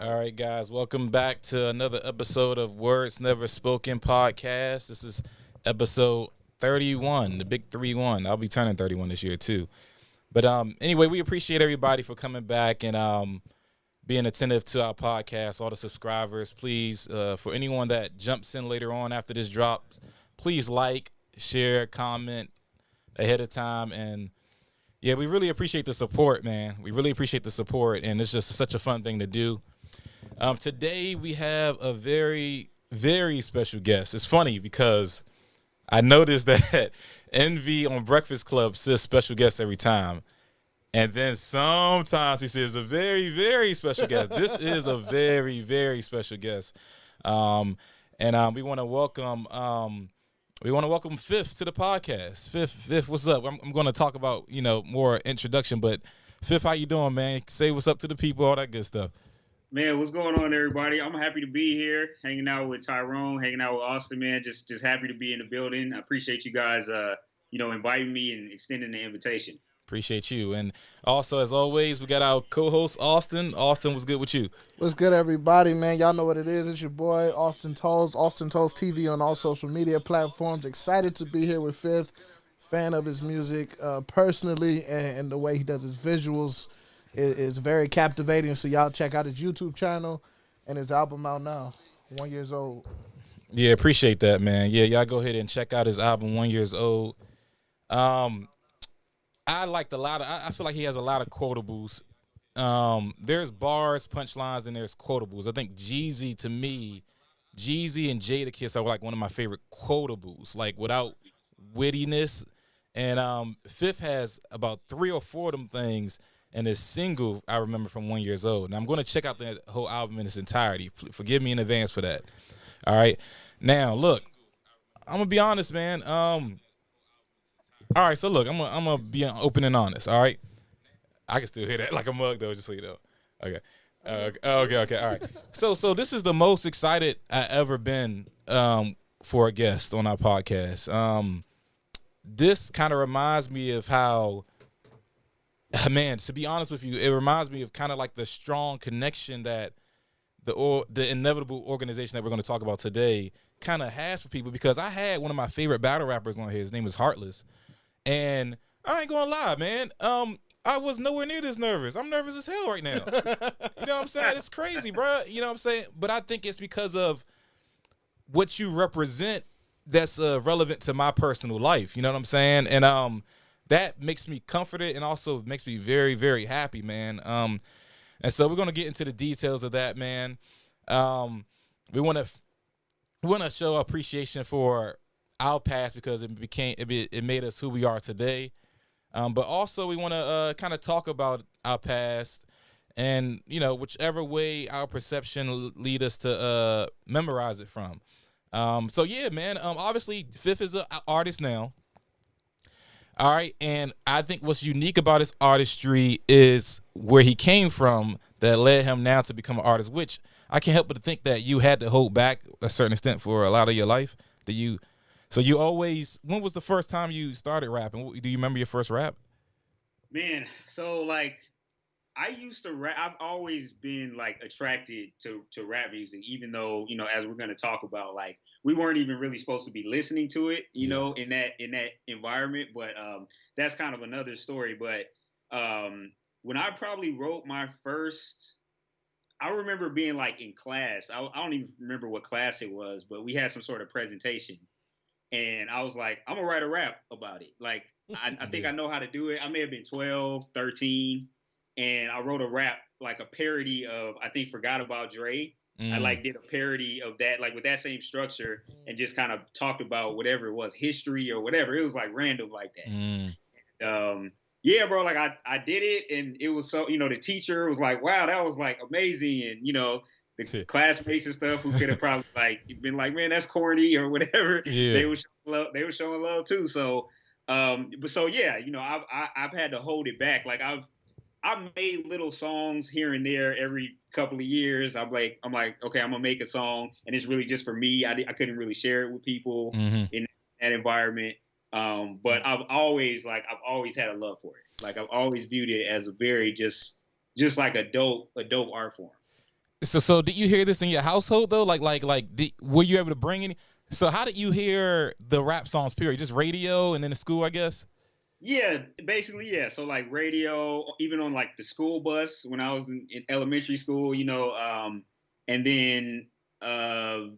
All right, guys, welcome back to another episode of Words Never Spoken podcast. This is episode 31, the big 3-1. I'll be turning 31 this year too. But anyway, we appreciate everybody for coming back and being attentive to our podcast, all the subscribers. Please, for anyone that jumps in later on after this drop, please like, share, comment ahead of time. And yeah, we really appreciate the support, man. We really appreciate the support, and it's just such a fun thing to do. Today we have a very, very special guest. It's funny because I noticed that Envy on Breakfast Club says special guest every time. And then sometimes he says a very, very special guest. This is a very, very special guest. We want to welcome Fifth to the podcast. Fifth, what's up? I'm going to talk about, more introduction, but Fifth, how you doing, man? Say what's up to the people, all that good stuff. Man, what's going on, everybody? I'm happy to be here, hanging out with Tyrone, hanging out with Austin, man. Just happy to be in the building. I appreciate you guys, inviting me and extending the invitation. Appreciate you. And also, as always, we got our co-host, Austin. Austin, what's good with you? What's good, everybody, man? Y'all know what it is. It's your boy, Austin Tolls TV on all social media platforms. Excited to be here with Fifth. Fan of his music personally, and the way he does his visuals is very captivating. So y'all check out his YouTube channel and his album out now, 1 year old. Yeah, appreciate that, man. Yeah, y'all go ahead and check out his album, 1 year old. I liked a lot of. I feel like he has a lot of quotables. There's bars, punchlines, and there's quotables. I think Jeezy and Jadakiss are like one of my favorite quotables, like without wittiness. And Fifth has about 3 or 4 of them things. And this single I remember from 1 year old. And I'm going to check out the whole album in its entirety. Forgive me in advance for that. All right. Now, look, I'm going to be honest, man. All right, so look, I'm gonna be open and honest, all right? I can still hear that like a mug, though, just so you know. Okay. Okay, all right. So this is the most excited I ever been for a guest on our podcast. This kind of reminds me of how, man, to be honest with you, it reminds me of kind of like the strong connection that the inevitable organization that we're going to talk about today kind of has for people, because I had one of my favorite battle rappers on here. His name is Heartless. And I ain't gonna lie, man. I was nowhere near this nervous. I'm nervous as hell right now. You know what I'm saying? It's crazy, bro. You know what I'm saying? But I think it's because of what you represent that's relevant to my personal life. You know what I'm saying? And that makes me comforted and also makes me very, very happy, man. And so we're gonna get into the details of that, man. We want to show appreciation for our past because it made us who we are today. But also we want to kind of talk about our past and, whichever way our perception lead us to memorize it from. So yeah, man, obviously Fifth is an artist now. All right. And I think what's unique about his artistry is where he came from that led him now to become an artist, which I can't help but to think that you had to hold back a certain extent for a lot of your life. So you always, when was the first time you started rapping? Do you remember your first rap? Man, so like I used to rap. I've always been like attracted to rap music, even though, as we're going to talk about, like we weren't even really supposed to be listening to it, in that environment. But that's kind of another story. But when I probably wrote my first, I remember being like in class. I don't even remember what class it was, but we had some sort of presentation. And I was like, I'm going to write a rap about it. Like, I think I know how to do it. I may have been 12, 13. And I wrote a rap, like a parody of, I think, Forgot About Dre. I like did a parody of that, like with that same structure, and just kind of talked about whatever it was, history or whatever. It was like random like that. Yeah, bro, like I did it. And it was so, the teacher was like, wow, that was like amazing. And, the classmates and stuff who could have probably like been like, man, that's corny or whatever. Yeah. They were showing love too. So, but so yeah, I've had to hold it back. Like I've made little songs here and there every couple of years. I'm like, okay, I'm gonna make a song, and it's really just for me. I couldn't really share it with people in that environment. But I've always had a love for it. Like I've always viewed it as a very just like a dope art form. So did you hear this in your household though? Were you able to bring any? So how did you hear the rap songs? Period. Just radio and then the school, I guess. Yeah, basically, yeah. So like radio, even on like the school bus when I was in elementary school, and then I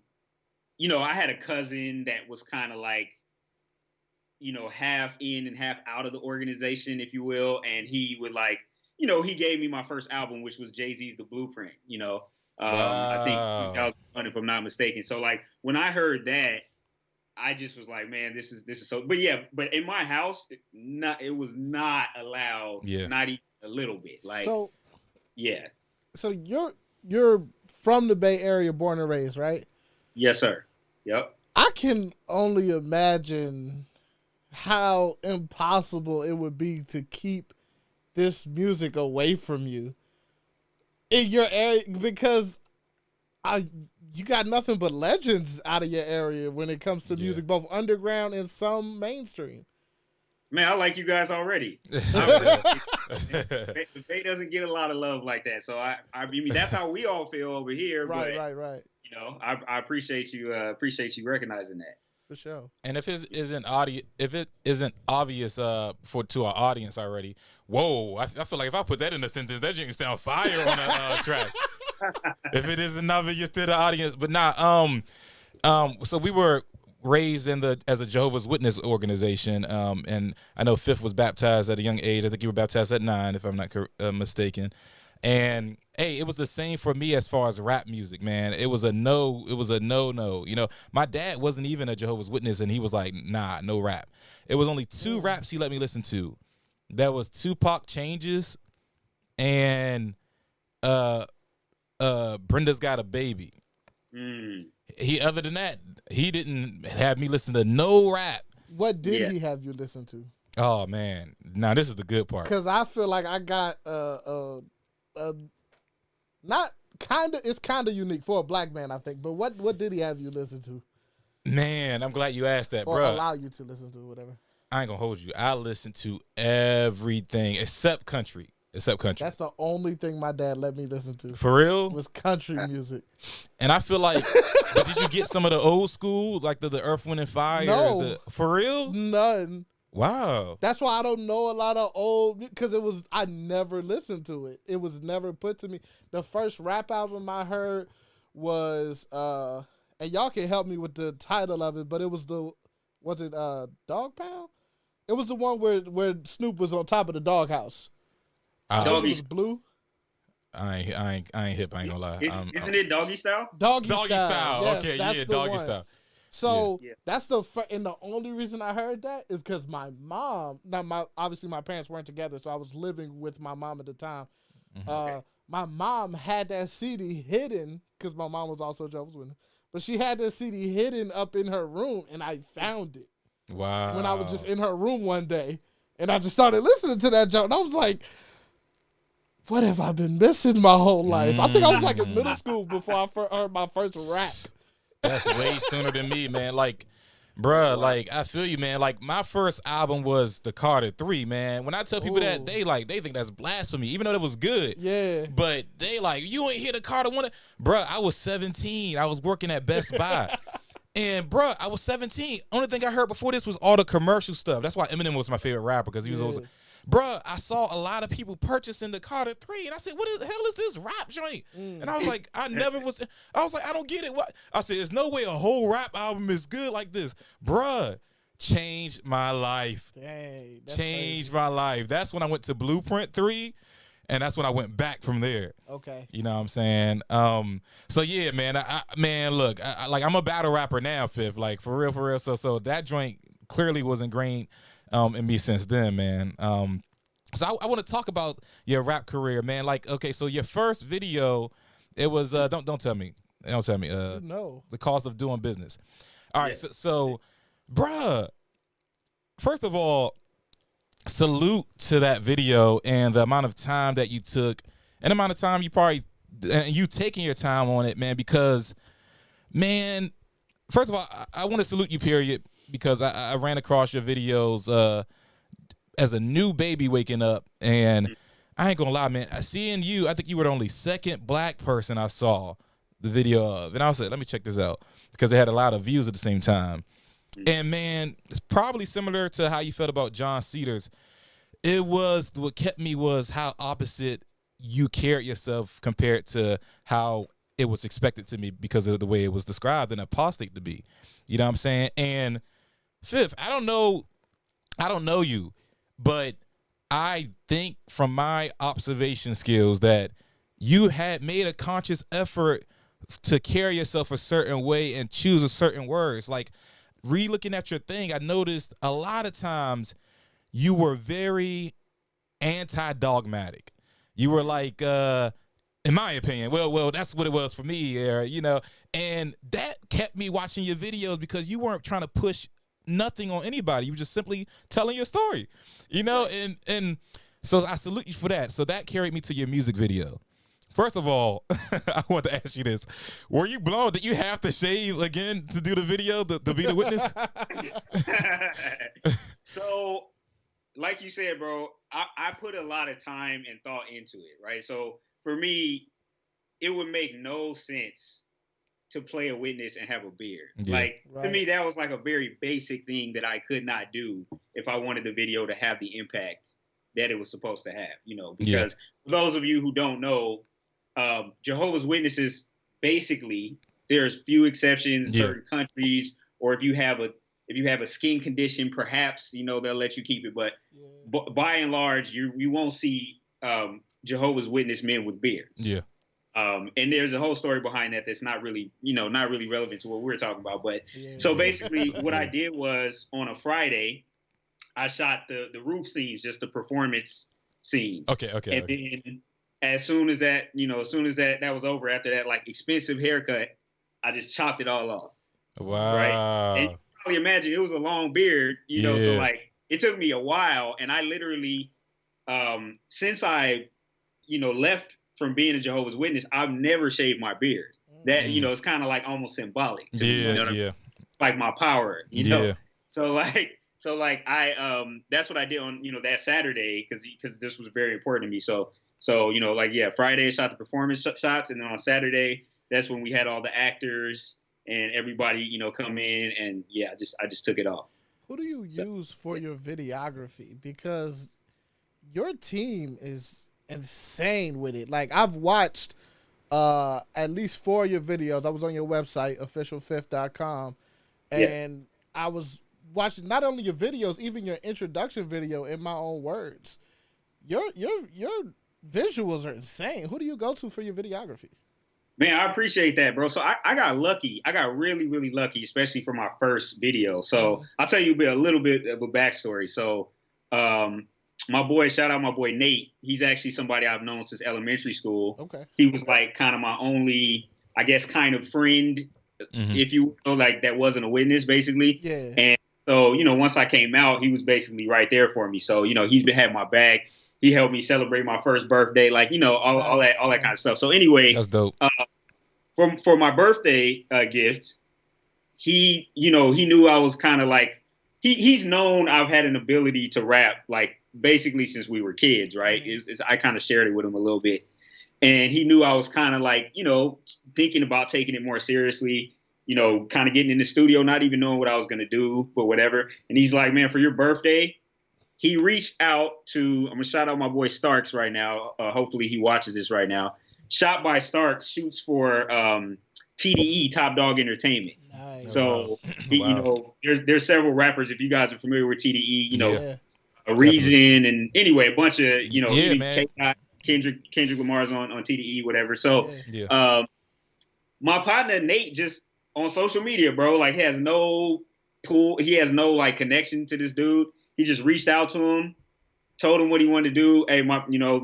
had a cousin that was kind of like, half in and half out of the organization, if you will, and he would like, he gave me my first album, which was Jay-Z's The Blueprint. I think Wow. 2001, if I'm not mistaken. So like when I heard that, I just was like, man, this is so. But yeah, but in my house, it was not allowed, Yeah. not even a little bit. Like, So yeah, so you're from the Bay Area, born and raised, right? yes, sir. Yep. I can only imagine how impossible it would be to keep this music away from you in your area, because you got nothing but legends out of your area when it comes to music, both underground and some mainstream. Man, I like you guys already. The Bay doesn't get a lot of love like that, so I mean that's how we all feel over here. Right, but, right. I appreciate you recognizing that. For sure. And if it isn't obvious to our audience already, whoa! I feel like if I put that in a sentence, that can sound fire on a track. If it isn't obvious to the audience, but so we were raised as a Jehovah's Witness organization, and I know Fifth was baptized at a young age. I think you were baptized at 9, if I'm not mistaken. And hey, it was the same for me as far as rap music, man. It was a no. My dad wasn't even a Jehovah's Witness, and he was like, nah, no rap. It was only 2 raps he let me listen to. That was Tupac Changes and Brenda's Got a Baby. Other than that, he didn't have me listen to no rap. What did he have you listen to? Oh man, now this is the good part. Because I feel like I got it's kind of unique for a black man, I think. But what did he have you listen to? Man, I'm glad you asked that, or bro. Allow you to listen to whatever. I ain't gonna hold you. I listen to everything except country. That's the only thing my dad let me listen to. For real? Was country music. And I feel like, but did you get some of the old school, like the Earth, Wind, and Fire? No. For real? None. Wow. That's why I don't know a lot of old, because I never listened to it. It was never put to me. The first rap album I heard was, and y'all can help me with the title of it, but it was Dog Pound? It was the one where Snoop was on top of the doghouse. Doggy was blue. I ain't hip. I ain't gonna lie. Isn't it Doggy Style? Doggy Style. Yes, okay, yeah, Doggy one. Style. So that's and the only reason I heard that is because my mom. Obviously my parents weren't together, so I was living with my mom at the time. Mm-hmm. My mom had that CD hidden because my mom was also Jehovah's Witness, but she had that CD hidden up in her room, and I found it. Wow. When I was just in her room one day, and I just started listening to that joke, and I was like, what have I been missing my whole life? I think I was like in middle school before I heard my first rap. That's way sooner than me, man. Like, bruh, like, I feel you, man. Like, my first album was the Carter 3, man. When I tell people that, they think that's blasphemy, even though it was good. Yeah. But they like, you ain't hear the Carter 1? Bruh, I was 17. I was working at Best Buy. And, bruh, I was 17. Only thing I heard before this was all the commercial stuff. That's why Eminem was my favorite rapper, because he was always... Bruh, I saw a lot of people purchasing the Carter 3, and I said, what the hell is this rap joint? And I was like, I don't get it. What? I said, there's no way a whole rap album is good like this. Bruh, changed my life. Dang, changed my life. That's when I went to Blueprint 3, and that's when I went back from there. Okay. You know what I'm saying? So yeah, man, look, I'm a battle rapper now, Fifth. Like, for real. So that joint clearly was ingrained in me since then, man. So I want to talk about your rap career, man. Like, okay, so your first video, it was don't tell me. No. The Cost of Doing Business. All right, so bruh, first of all, salute to that video and the amount of time that you took, and the amount of time you taking your time on it, man. Because, man, first of all, I want to salute you, period. Because I ran across your videos as a new baby waking up, and I ain't gonna lie, man. Seeing you, I think you were the only second black person I saw the video of, and I was like, let me check this out because it had a lot of views at the same time. And man, it's probably similar to how you felt about John Cedars. It was what kept me was how opposite you carried yourself compared to how it was expected to me because of the way it was described and apostate to be. You know what I'm saying? And Fifth, I don't know you, but I think from my observation skills that you had made a conscious effort to carry yourself a certain way and choose a certain words. Like, re-looking at your thing, I noticed a lot of times you were very anti-dogmatic. You were like, in my opinion, well, that's what it was for me, you know, and that kept me watching your videos because you weren't trying to push nothing on anybody. You were just simply telling your story, you know, and so I salute you for that. So that carried me to your music video. First of all, I want to ask you this. Were you blown? Did you have to shave again to do the video, to be the witness? So, like you said, bro, I put a lot of time and thought into it, right? So, for me, it would make no sense to play a witness and have a beard. Yeah. Like, to me, that was like a very basic thing that I could not do if I wanted the video to have the impact that it was supposed to have, you know, because for those of you who don't know, Jehovah's Witnesses, basically, there's few exceptions in certain countries, or if you have a skin condition, perhaps, you know, they'll let you keep it. But by and large, you won't see Jehovah's Witness men with beards. Yeah. And there's a whole story behind that that's not really relevant to what we're talking about. But so basically what I did was on a Friday, I shot the roof scenes, just the performance scenes. Okay. And then as soon as that was over, after that, like, expensive haircut, I just chopped it all off. Wow. Right. And you can probably imagine it was a long beard, you know, so like it took me a while. And I literally, since I, you know, left from being a Jehovah's Witness, I've never shaved my beard. That, you know, it's kind of like almost symbolic to me, you know what I mean? It's like my power, you know? So like I, that's what I did on, you know, that Saturday, because this was very important to me. So, you know, like, Friday I shot the performance shots, and then on Saturday, that's when we had all the actors and everybody, you know, come in, and I just took it off. Who do you use for your videography? Because your team is insane with it. Like, I've watched at least 4 of your videos. I was on your website, officialfifth.com, and I was watching not only your videos, even your introduction video in my own words. Your visuals are insane. Who do you go to for your videography? Man, I appreciate that, bro. So I got lucky. I got really, really lucky, especially for my first video. So I'll tell you a little bit of a backstory. So shout out my boy Nate. He's actually somebody I've known since elementary school. Okay. He was like kind of my only, I guess, kind of friend, if you will, like, that wasn't a witness, basically. Yeah. And so, you know, once I came out, he was basically right there for me. So, you know, he's had my back. He helped me celebrate my first birthday, like, you know, all that kind of stuff. So anyway, that's dope. For my birthday gift, he knew I was kind of like, he's known I've had an ability to rap, like, basically since we were kids, right? I kind of shared it with him a little bit, and he knew I was kind of like, you know, thinking about taking it more seriously, you know, kind of getting in the studio, not even knowing what I was gonna do, but whatever. And he's like, man, for your birthday. He reached out to, I'm going to shout out my boy Starks right now. Hopefully he watches this right now. Shot by Starks, shoots for TDE, Top Dog Entertainment. Nice. So, you know, there's several rappers, if you guys are familiar with TDE, you know, Reason, and anyway, a bunch of, you know, Kendrick Lamar's on TDE, whatever. So my partner Nate, just on social media, bro, like, he has no like connection to this dude. He just reached out to him, told him what he wanted to do. Hey,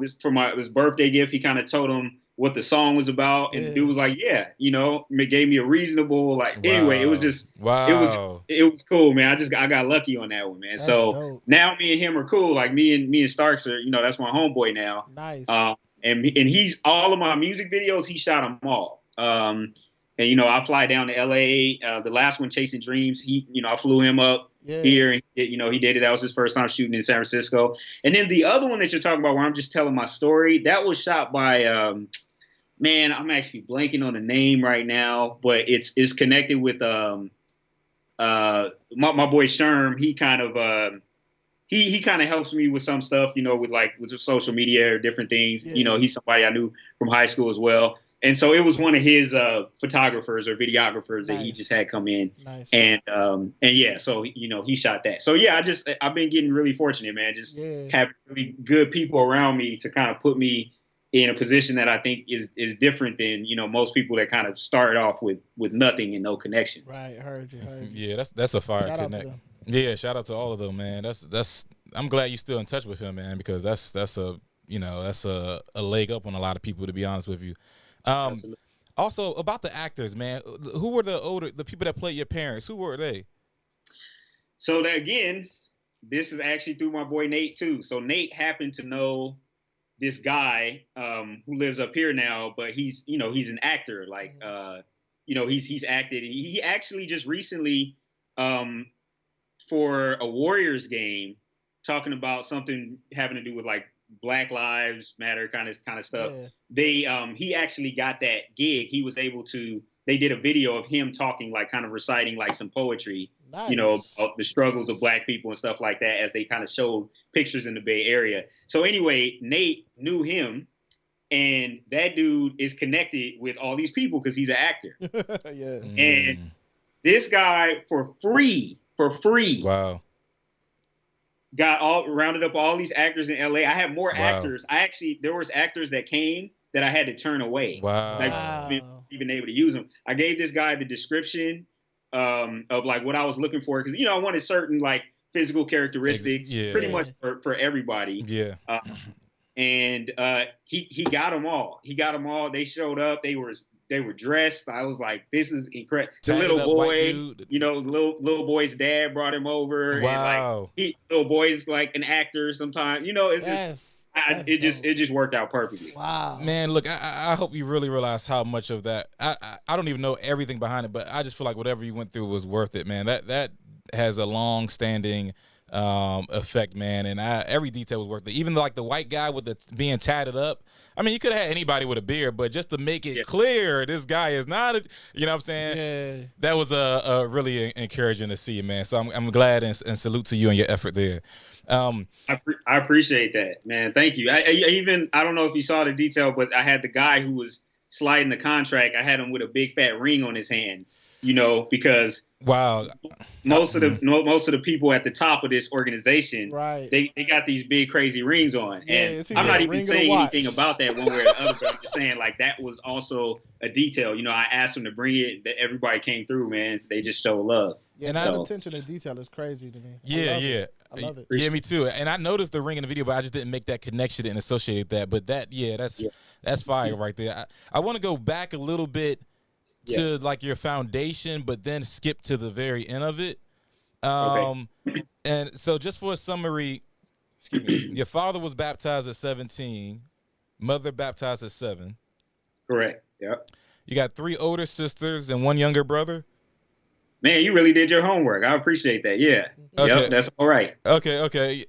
this for his birthday gift. He kind of told him what the song was about, and the dude was like, "Yeah," you know, it gave me a reasonable, like. Wow. Anyway, it was just, it was cool, man. I got lucky on that one, man. That's so dope. Now me and him are cool. Like, me and Starks are, you know, that's my homeboy now. Nice. And he's, all of my music videos, he shot them all. And, you know, I fly down to LA. The last one, Chasing Dreams, I flew him up. here. And, he did it. That was his first time shooting in San Francisco. And then the other one that you're talking about where I'm just telling my story, that was shot by, man, I'm actually blanking on the name right now, but it's connected with my boy Sherm. He kind of he kind of helps me with some stuff, with social media or different things. Yeah. He's somebody I knew from high school as well. And so it was one of his photographers or videographers that he just had come in. Nice. And yeah, so he shot that. So yeah, I've been getting really fortunate, man. Just having really good people around me to kind of put me in a position that I think is different than most people that kind of start off with nothing and no connections. Right, heard you. Yeah, that's a fire Shout connect. Yeah, shout out to all of them, man. That's I'm glad you're still in touch with him, man, because that's a leg up on a lot of people, to be honest with you. Also about the actors, man, who were the people that played your parents? Who were they? So that, again, this is actually through my boy Nate too. So Nate happened to know this guy who lives up here now, but he's an actor. Like he's acted. He actually just recently for a Warriors game, talking about something having to do with like Black Lives Matter kind of stuff. Yeah. He actually got that gig. He was able to. They did a video of him talking, like kind of reciting like some poetry, nice. About the struggles of Black people and stuff like that, as they kind of showed pictures in the Bay Area. So anyway, Nate knew him, and that dude is connected with all these people because he's an actor. Yeah. And this guy for free, wow, rounded up all these actors in LA. I had more actors. There was actors that came that I had to turn away. Wow. Like, even able to use them. I gave this guy the description of like what I was looking for, because I wanted certain like physical characteristics, pretty much for everybody. Yeah. And he got them all. They showed up. They were dressed. I was like, this is incredible. The little boy, little boy's dad brought him over. Wow. And like little boy's like an actor sometimes. It just worked out perfectly. Wow. Man, look, I hope you really realize how much of that. I don't even know everything behind it, but I just feel like whatever you went through was worth it, man. That has a long standing effect, man, and every detail was worth it. Even like the white guy with the being tatted up. I mean, you could have had anybody with a beard, but just to make it clear, this guy is not. You know what I'm saying? Yeah. That was really encouraging to see, man. So I'm glad and salute to you and your effort there. I appreciate that, man. Thank you. I don't know if you saw the detail, but I had the guy who was sliding the contract. I had him with a big fat ring on his hand. Because most of the people at the top of this organization, right, they got these big crazy rings on, and I'm not even saying anything about that one way or the other, but I'm just saying like that was also a detail. I asked them to bring it, that everybody came through, man. They just show love. Yeah, and that attention to detail is crazy to me. Yeah, I love it. Yeah, me too. And I noticed the ring in the video, but I just didn't make that connection and associate that. But that's fire right there. I want to go back a little bit to like your foundation, but then skip to the very end of it. Okay. And so just for a summary, your father was baptized at 17, mother baptized at 7. Correct. Yep. You got 3 older sisters and 1 younger brother. Man, you really did your homework. I appreciate that. Yeah. Okay. Yep, that's all right. Okay.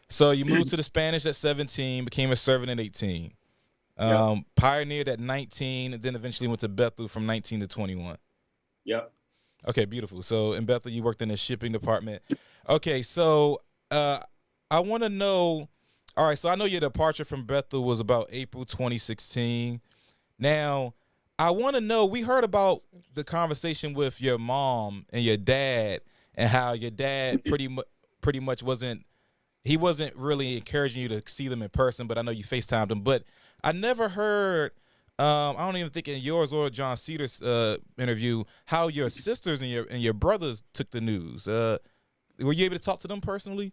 So you moved to the Spanish at 17, became a servant at 18. Pioneered at 19, and then eventually went to Bethel from 19 to 21. Yep. Okay, beautiful. So in Bethel, you worked in the shipping department. Okay, so I want to know. All right, so I know your departure from Bethel was about April 2016. Now, I want to know. We heard about the conversation with your mom and your dad, and how your dad pretty much wasn't really encouraging you to see them in person. But I know you FaceTimed them, but I never heard, I don't even think in yours or John Cedar's interview, how your sisters and your brothers took the news. Were you able to talk to them personally?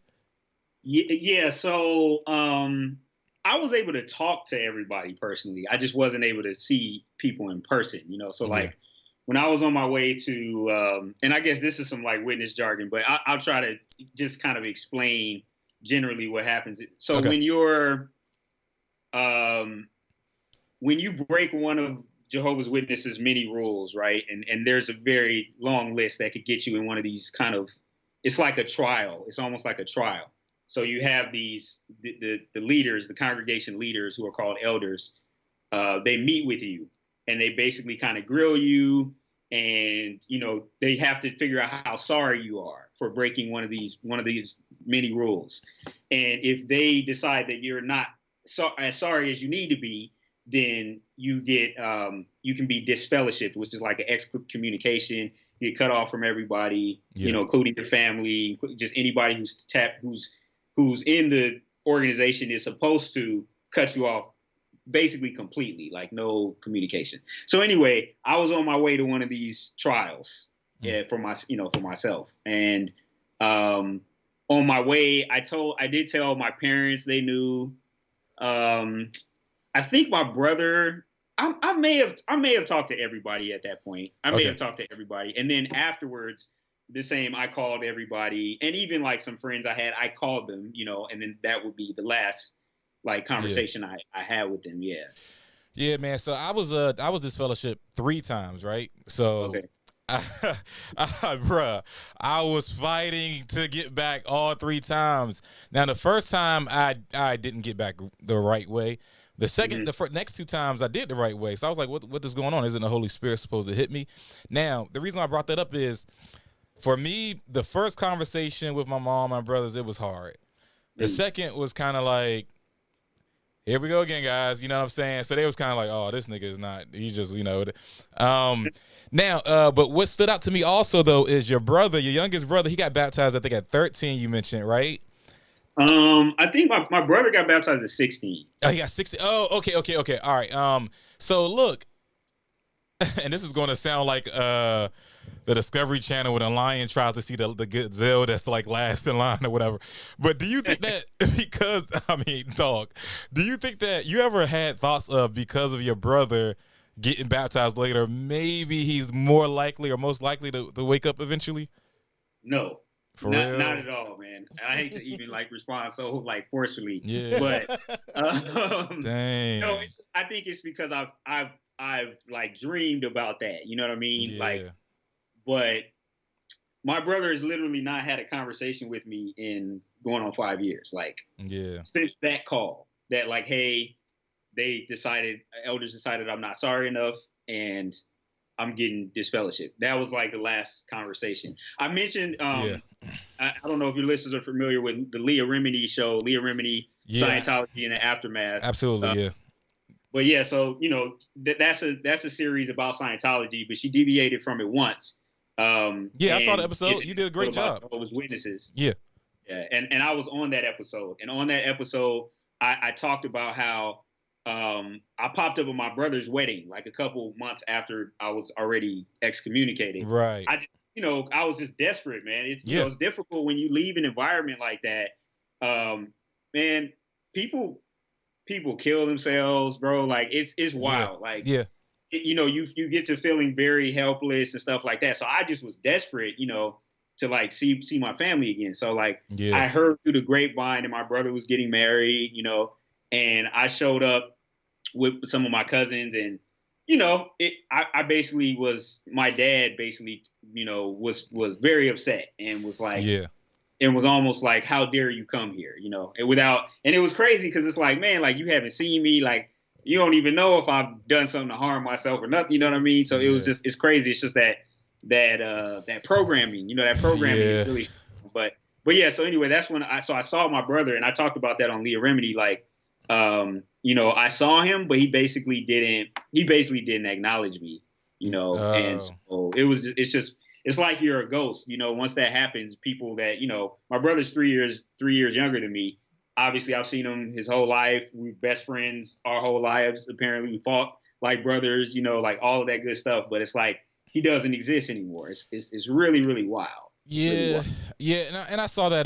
Yeah. So I was able to talk to everybody personally. I just wasn't able to see people in person, So like when I was on my way to, and I guess this is some like witness jargon, but I'll try to just kind of explain generally what happens. So when you break one of Jehovah's Witnesses' many rules, right? And there's a very long list that could get you in one of these kind of it's like a trial. It's almost like a trial. So you have these the leaders, the congregation leaders, who are called elders. They meet with you, and they basically kind of grill you, and they have to figure out how sorry you are for breaking one of these many rules. And if they decide that you're not as sorry as you need to be, then you can be disfellowshipped, which is like an excommunication. You get cut off from everybody, including your family, just anybody who's in the organization is supposed to cut you off basically completely, like no communication. So anyway, I was on my way to one of these trials, for myself. And on my way, I did tell my parents. They knew. I think my brother, I may have talked to everybody at that point. I may have talked to everybody. And then afterwards, I called everybody, and even like some friends I had, I called them, and then that would be the last like conversation I had with them. Yeah. Yeah, man. So I was disfellowship 3 times, right? So bruh, I was fighting to get back all 3 times. Now the first time I didn't get back the right way. The second, the next 2 times I did the right way. So I was like, what is going on? Isn't the Holy Spirit supposed to hit me? Now, the reason I brought that up is, for me, the first conversation with my mom, my brothers, it was hard. The second was kind of like, here we go again, guys. You know what I'm saying? So they was kind of like, oh, this nigga is not, he's just, Now, but what stood out to me also, though, is your brother, your youngest brother, he got baptized, I think, at 13, you mentioned, right? I think my brother got baptized at 16. Oh, he got 16. Oh, okay. All right. So look, and this is going to sound like the Discovery Channel when a lion tries to see the gazelle that's like last in line or whatever. But do you think that do you think that you ever had thoughts of, because of your brother getting baptized later, maybe he's more likely or most likely to wake up eventually? No. For real? Not at all, man. I hate to even like respond so like forcefully. Yeah. But dang. No, I think it's because I've like dreamed about that. You know what I mean? Yeah. Like, but my brother has literally not had a conversation with me in going on 5 years. Like, since that call that like, hey, elders decided I'm not sorry enough and I'm getting disfellowship. That was like the last conversation. I mentioned, I don't know if your listeners are familiar with the Leah Remini show, Leah Remini, Scientology and the Aftermath. Absolutely, yeah. But yeah, so, that's a series about Scientology, but she deviated from it once. I saw the episode. You did a great job. It was witnesses. Yeah. Yeah. And I was on that episode. And on that episode, I talked about how I popped up at my brother's wedding, like a couple months after I was already excommunicated. Right. I was just desperate, man. It's difficult when you leave an environment like that. Man, people kill themselves, bro. Like it's wild. Like, you get to feeling very helpless and stuff like that. So I just was desperate, to like see my family again. So like, I heard through the grapevine that my brother was getting married, and I showed up with some of my cousins, and I basically my dad basically, was very upset and was like, it was almost like, how dare you come here, and it was crazy because it's like, man, like, you haven't seen me, like, you don't even know if I've done something to harm myself or nothing, you know what I mean? So it was just, it's crazy. It's just that programming, that programming is really, but yeah. So anyway, that's when I saw my brother, and I talked about that on Leah Remini. Like, I saw him, but he basically didn't acknowledge me, and so it's like you're a ghost, once that happens, people that, my brother's 3 years younger than me. Obviously, I've seen him his whole life. We're best friends our whole lives. Apparently, we fought like brothers, like all of that good stuff. But it's like he doesn't exist anymore. It's really, really wild. Yeah, really wild. Yeah. And I saw that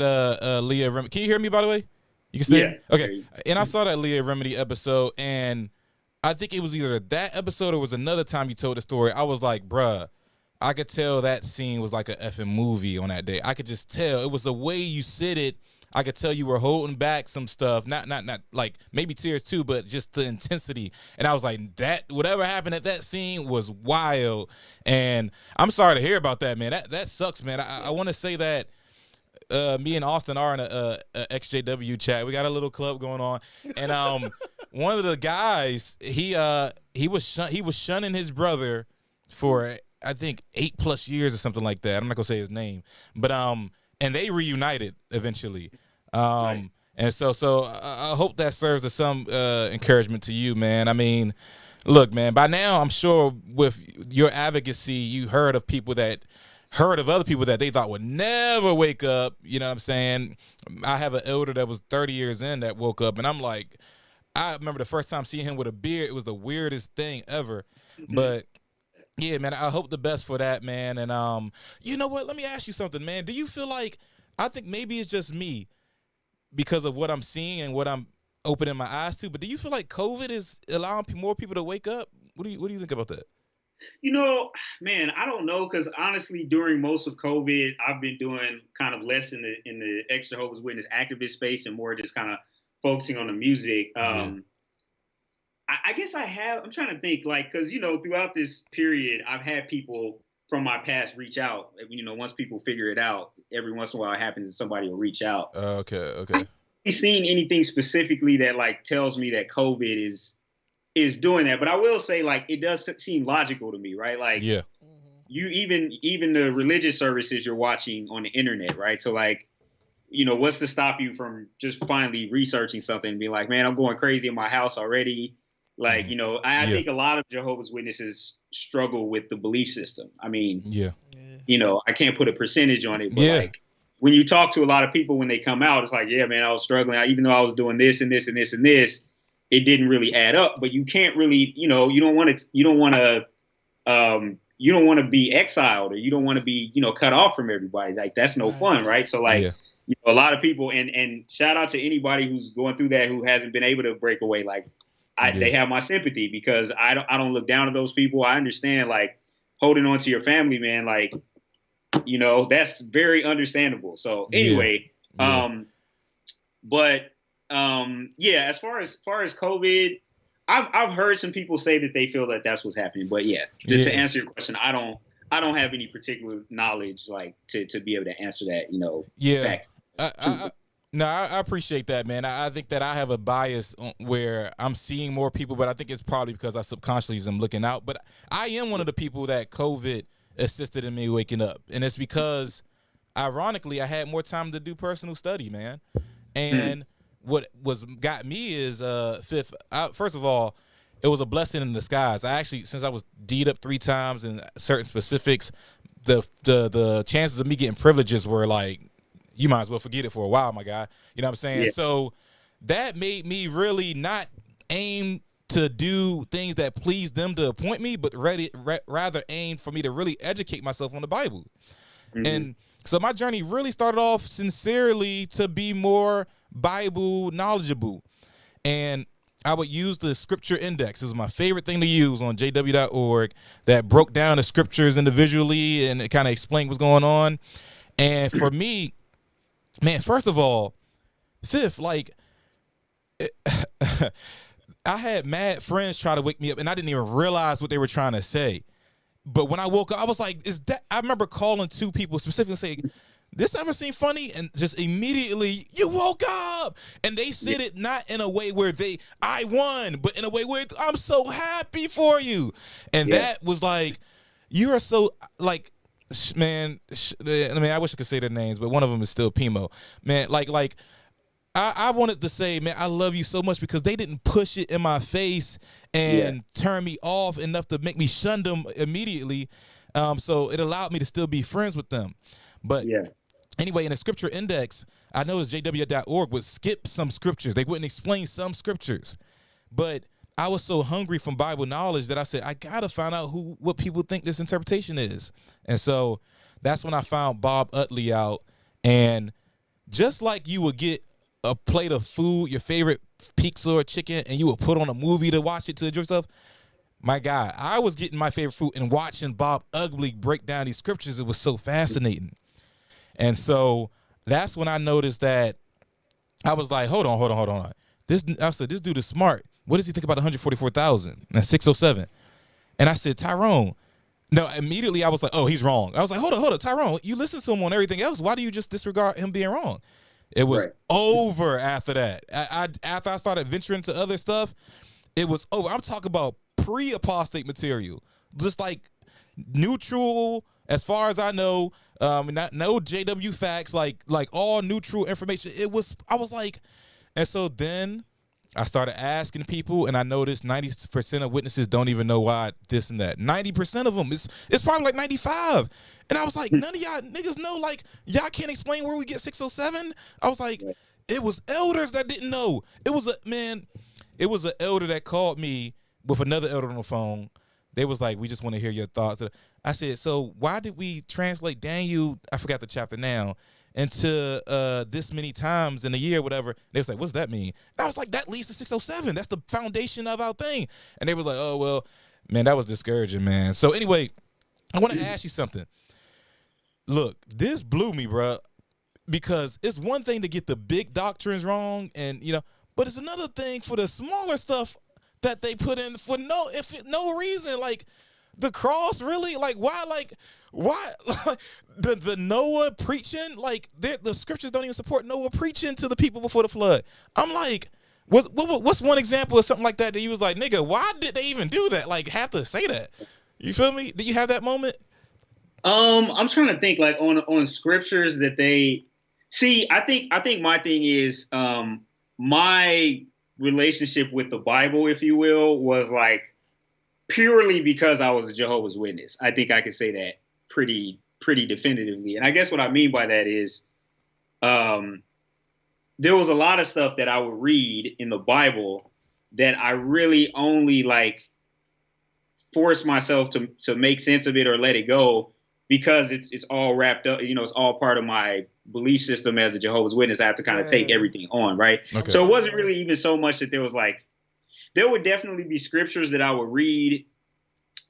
Leah Remini. Can you hear me, by the way? You can see me? Okay. And I saw that Leah Remini episode, and I think it was either that episode or was another time you told the story. I was like, bruh, I could tell that scene was like a effing movie on that day. I could just tell. It was the way you said it. I could tell you were holding back some stuff, not like maybe tears too, but just the intensity. And I was like, that whatever happened at that scene was wild. And I'm sorry to hear about that, man. That sucks, man. I want to say that me and Austin are in a ExJW chat. We got a little club going on, and one of the guys he was shunning his brother for I think 8+ years or something like that. I'm not gonna say his name, but and they reunited eventually. Nice. And so I hope that serves as some encouragement to you, man. I mean, look, man, by now I'm sure with your advocacy, you heard of other people that they thought would never wake up. You know what I'm saying? I have an elder that was 30 years in that woke up, and I'm like, I remember the first time seeing him with a beard. It was the weirdest thing ever. But yeah, man, I hope the best for that, man. And you know what? Let me ask you something, man. Do you feel like, I think maybe it's just me because of what I'm seeing and what I'm opening my eyes to, but do you feel like COVID is allowing more people to wake up? What do you think about that? You know, man, I don't know, because honestly, during most of COVID, I've been doing kind of less in the ex-Jehovah's Witness activist space and more just kind of focusing on the music. I guess I'm trying to think, like, because, you know, throughout this period, I've had people from my past reach out. You know, once people figure it out, every once in a while it happens and somebody will reach out. Okay. I haven't seen anything specifically that like tells me that COVID is doing that, but I will say, like, it does seem logical to me, right? Like, yeah, you even the religious services you're watching on the internet, right? So like, you know, what's to stop you from just finally researching something and being like, man, I'm going crazy in my house already. Like, you know, I think a lot of Jehovah's Witnesses struggle with the belief system. I mean, you know, I can't put a percentage on it, but like, when you talk to a lot of people when they come out, it's like, yeah, man, I was struggling. Even though I was doing this and this and this and this, it didn't really add up. But you can't really, you know, you don't want to be exiled, or you don't want to be, you know, cut off from everybody. Like, that's no fun, right? So like, you know, a lot of people, and shout out to anybody who's going through that, who hasn't been able to break away. Like, they have my sympathy, because I don't look down on those people. I understand, like, holding on to your family, man, like, you know, that's very understandable. So anyway, as far as COVID, I've heard some people say that they feel that that's what's happening. But to answer your question, I don't have any particular knowledge, like, to be able to answer that, you know. I appreciate that, man. I think that I have a bias where I'm seeing more people, but I think it's probably because I subconsciously am looking out. But I am one of the people that COVID assisted in me waking up, and it's because, ironically, I had more time to do personal study, man. And what got me is first of all, it was a blessing in disguise. I actually, since I was D'd up 3 times in certain specifics, the chances of me getting privileges were like, you might as well forget it for a while, my guy. You know what I'm saying? Yeah. So that made me really not aim to do things that please them to appoint me, but rather aim for me to really educate myself on the Bible. And so my journey really started off sincerely to be more Bible knowledgeable. And I would use the scripture index. It was my favorite thing to use on jw.org, that broke down the scriptures individually and it kind of explained what's going on. And for me, man, first of all, fifth, like, I had mad friends try to wake me up, and I didn't even realize what they were trying to say. But when I woke up, I was like, I remember calling 2 people specifically saying, this ever seem funny? And just immediately, you woke up. And they said it not in a way where I won, but in a way where I'm so happy for you. And that was like, you are so, like, man, I mean, I wish I could say their names, but one of them is still Pimo. Man, like I wanted to say, man, I love you so much, because they didn't push it in my face and turn me off enough to make me shun them immediately. So it allowed me to still be friends with them. But anyway, in the scripture index, I noticed jw.org would skip some scriptures. They wouldn't explain some scriptures. But I was so hungry from Bible knowledge that I said, I got to find out what people think this interpretation is. And so that's when I found Bob Utley out. And just like you would get a plate of food, your favorite pizza or chicken, and you would put on a movie to watch it to enjoy yourself, my God, I was getting my favorite food and watching Bob Utley break down these scriptures. It was so fascinating. And so that's when I noticed that I was like, hold on. I said, this dude is smart. What does he think about 144,000 and 607? And I said, Tyrone, No, immediately I was like, oh, he's wrong. I was like, hold up, Tyrone, you listen to him on everything else. Why do you just disregard him being wrong? It was over after that. After I started venturing to other stuff, it was over. I'm talking about pre-apostate material, just like neutral, as far as I know. No JW facts, like all neutral information. I was like, and so then I started asking people, and I noticed 90% of witnesses don't even know why this and that. 90% of them, it's probably like 95. And I was like, none of y'all niggas know, like, y'all can't explain where we get 607. I was like, it was elders that didn't know. It was an elder that called me with another elder on the phone. They was like, we just want to hear your thoughts. I said, so why did we translate Daniel, I forgot the chapter now, into this many times in a year, whatever? They was like, what's that mean? And I was like, that leads to 607. That's the foundation of our thing. And they were like, oh, well, man, that was discouraging, man. So anyway, I want to ask you something. Look, this blew me, bro, because it's one thing to get the big doctrines wrong, and but it's another thing for the smaller stuff that they put in for no reason. Like the cross, really? Like why? Like the Noah preaching? Like the scriptures don't even support Noah preaching to the people before the flood. I'm like, what's one example of something like that you was like, nigga, why did they even do that? Like have to say that? You feel me? Did you have that moment? I'm trying to think like on scriptures that they see. I think my thing is my relationship with the Bible, if you will, was like purely because I was a Jehovah's Witness. I think I could say that pretty definitively. And I guess what I mean by that is there was a lot of stuff that I would read in the Bible that I really only like force myself to make sense of it or let it go because it's all wrapped up, it's all part of my belief system as a Jehovah's Witness. I have to kind of take everything on, right? Okay. So it wasn't really even so much that there would definitely be scriptures that I would read,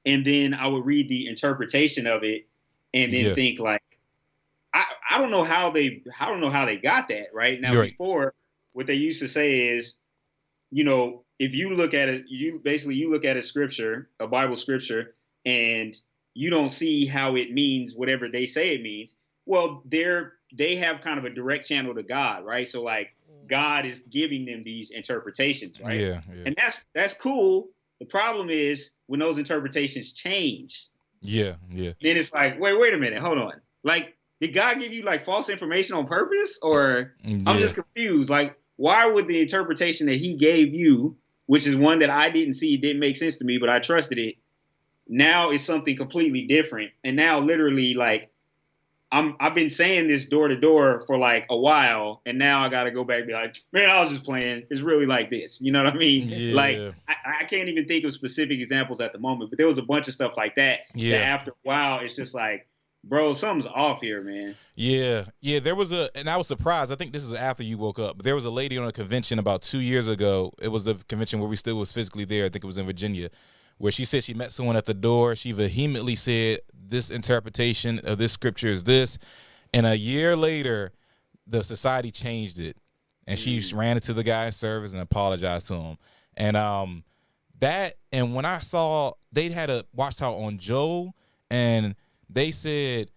and then I would read the interpretation of it, and then think like, I don't know how they got that right now. Right. Before, what they used to say is, if you look at it, you look at a scripture, a Bible scripture, and you don't see how it means whatever they say it means. Well, they have kind of a direct channel to God, right? So like God is giving them these interpretations, right? Yeah. And that's cool. The problem is when those interpretations change. Yeah. Then it's like, wait a minute, hold on. Like, did God give you like false information on purpose? Or I'm just confused. Like, why would the interpretation that he gave you, which is one that I didn't see, didn't make sense to me, but I trusted it, now it's something completely different. And now literally like I've been saying this door to door for like a while, and now I got to go back and be like, man, I was just playing. It's really like this. You know what I mean? Yeah. Like I can't even think of specific examples at the moment, but there was a bunch of stuff like that. Yeah. That after a while, it's just like, bro, something's off here, man. Yeah. There was and I was surprised. I think this is after you woke up. But there was a lady on a convention about 2 years ago. It was a convention where we still was physically there. I think it was in Virginia, where she said she met someone at the door. She vehemently said, this interpretation of this scripture is this. And a year later, the society changed it. And she ran into the guy's service and apologized to him. And and when I saw, they had a watchtower on Joel, and they said